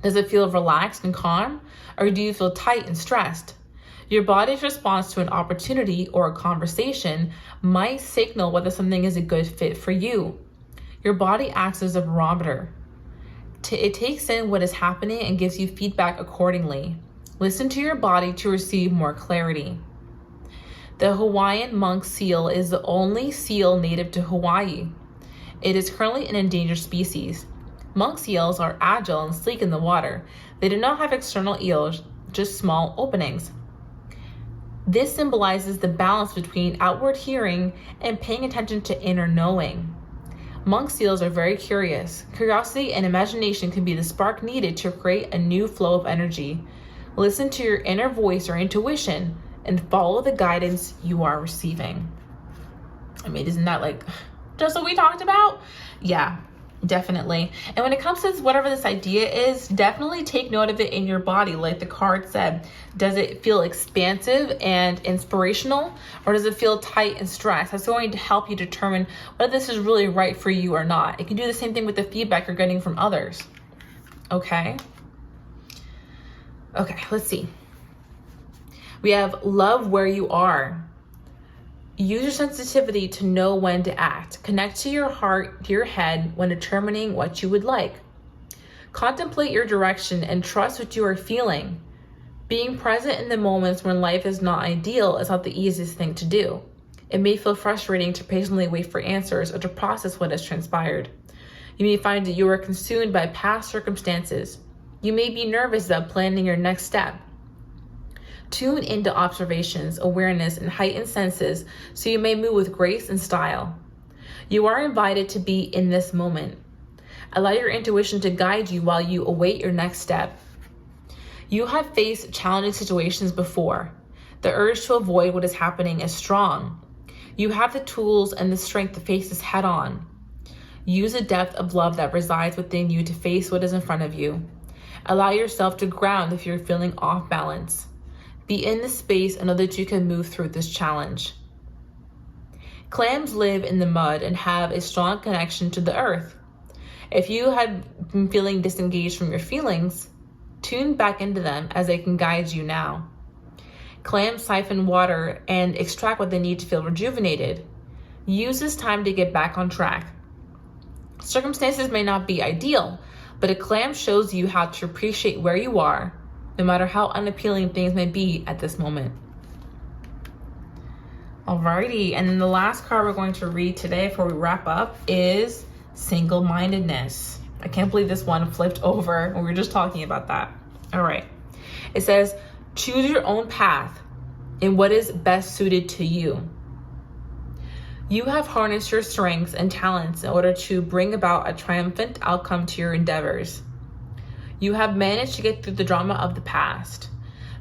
Does it feel relaxed and calm, or do you feel tight and stressed? Your body's response to an opportunity or a conversation might signal whether something is a good fit for you. Your body acts as a barometer. It takes in what is happening and gives you feedback accordingly. Listen to your body to receive more clarity. The Hawaiian monk seal is the only seal native to Hawaii. It is currently an endangered species. Monk seals are agile and sleek in the water. They do not have external ears, just small openings. This symbolizes the balance between outward hearing and paying attention to inner knowing. Monk seals are very curious. Curiosity and imagination can be the spark needed to create a new flow of energy. Listen to your inner voice or intuition and follow the guidance you are receiving. I mean, isn't that like just what we talked about? Yeah, definitely. And when it comes to whatever this idea is, definitely take note of it in your body. Like the card said, does it feel expansive and inspirational, or does it feel tight and stressed? That's going to help you determine whether this is really right for you or not. It can do the same thing with the feedback you're getting from others. Okay, let's see. We have love where you are. Use your sensitivity to know when to act. Connect to your heart, to your head when determining what you would like. Contemplate your direction and trust what you are feeling. Being present in the moments when life is not ideal is not the easiest thing to do. It may feel frustrating to patiently wait for answers or to process what has transpired. You may find that you are consumed by past circumstances. You may be nervous about planning your next step. Tune into observations, awareness, and heightened senses so you may move with grace and style. You are invited to be in this moment. Allow your intuition to guide you while you await your next step. You have faced challenging situations before. The urge to avoid what is happening is strong. You have the tools and the strength to face this head on. Use the depth of love that resides within you to face what is in front of you. Allow yourself to ground if you're feeling off balance. Be in the space and know that you can move through this challenge. Clams live in the mud and have a strong connection to the earth. If you had been feeling disengaged from your feelings, tune back into them as they can guide you now. Clams siphon water and extract what they need to feel rejuvenated. Use this time to get back on track. Circumstances may not be ideal, but a clam shows you how to appreciate where you are, no matter how unappealing things may be at this moment. Alrighty, and then the last card we're going to read today before we wrap up is single-mindedness. I can't believe this one flipped over and we were just talking about that. All right, it says, choose your own path in what is best suited to you. You have harnessed your strengths and talents in order to bring about a triumphant outcome to your endeavors. You have managed to get through the drama of the past.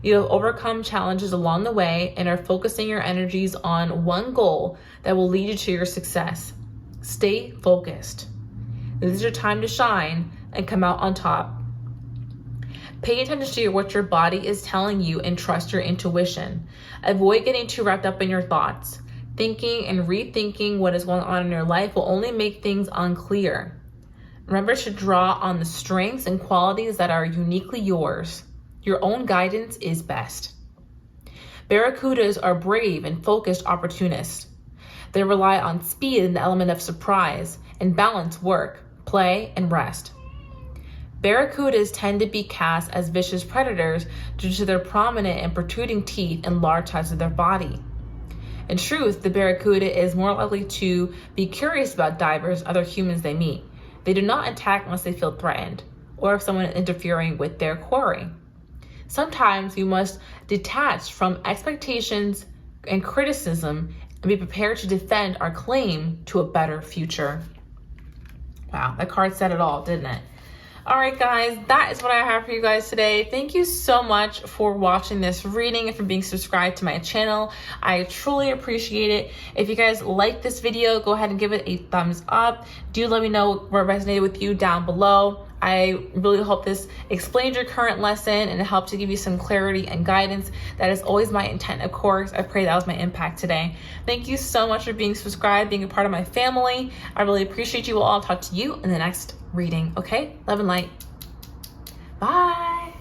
You have overcome challenges along the way and are focusing your energies on one goal that will lead you to your success. Stay focused. This is your time to shine and come out on top. Pay attention to what your body is telling you and trust your intuition. Avoid getting too wrapped up in your thoughts. Thinking and rethinking what is going on in your life will only make things unclear. Remember to draw on the strengths and qualities that are uniquely yours. Your own guidance is best. Barracudas are brave and focused opportunists. They rely on speed and the element of surprise and balance work, play, and rest. Barracudas tend to be cast as vicious predators due to their prominent and protruding teeth and large size of their body. In truth, the barracuda is more likely to be curious about divers and other humans they meet. They do not attack unless they feel threatened or if someone is interfering with their quarry. Sometimes you must detach from expectations and criticism and be prepared to defend our claim to a better future. Wow, that card said it all, didn't it? All right, guys, that is what I have for you guys today. Thank you so much for watching this reading and for being subscribed to my channel. I truly appreciate it. If you guys like this video, go ahead and give it a thumbs up. Do let me know what resonated with you down below. I really hope this explained your current lesson and it helped to give you some clarity and guidance. That is always my intent, of course. I pray that was my impact today. Thank you so much for being subscribed, being a part of my family. I really appreciate you all. I'll talk to you in the next reading, okay? Love and light. Bye.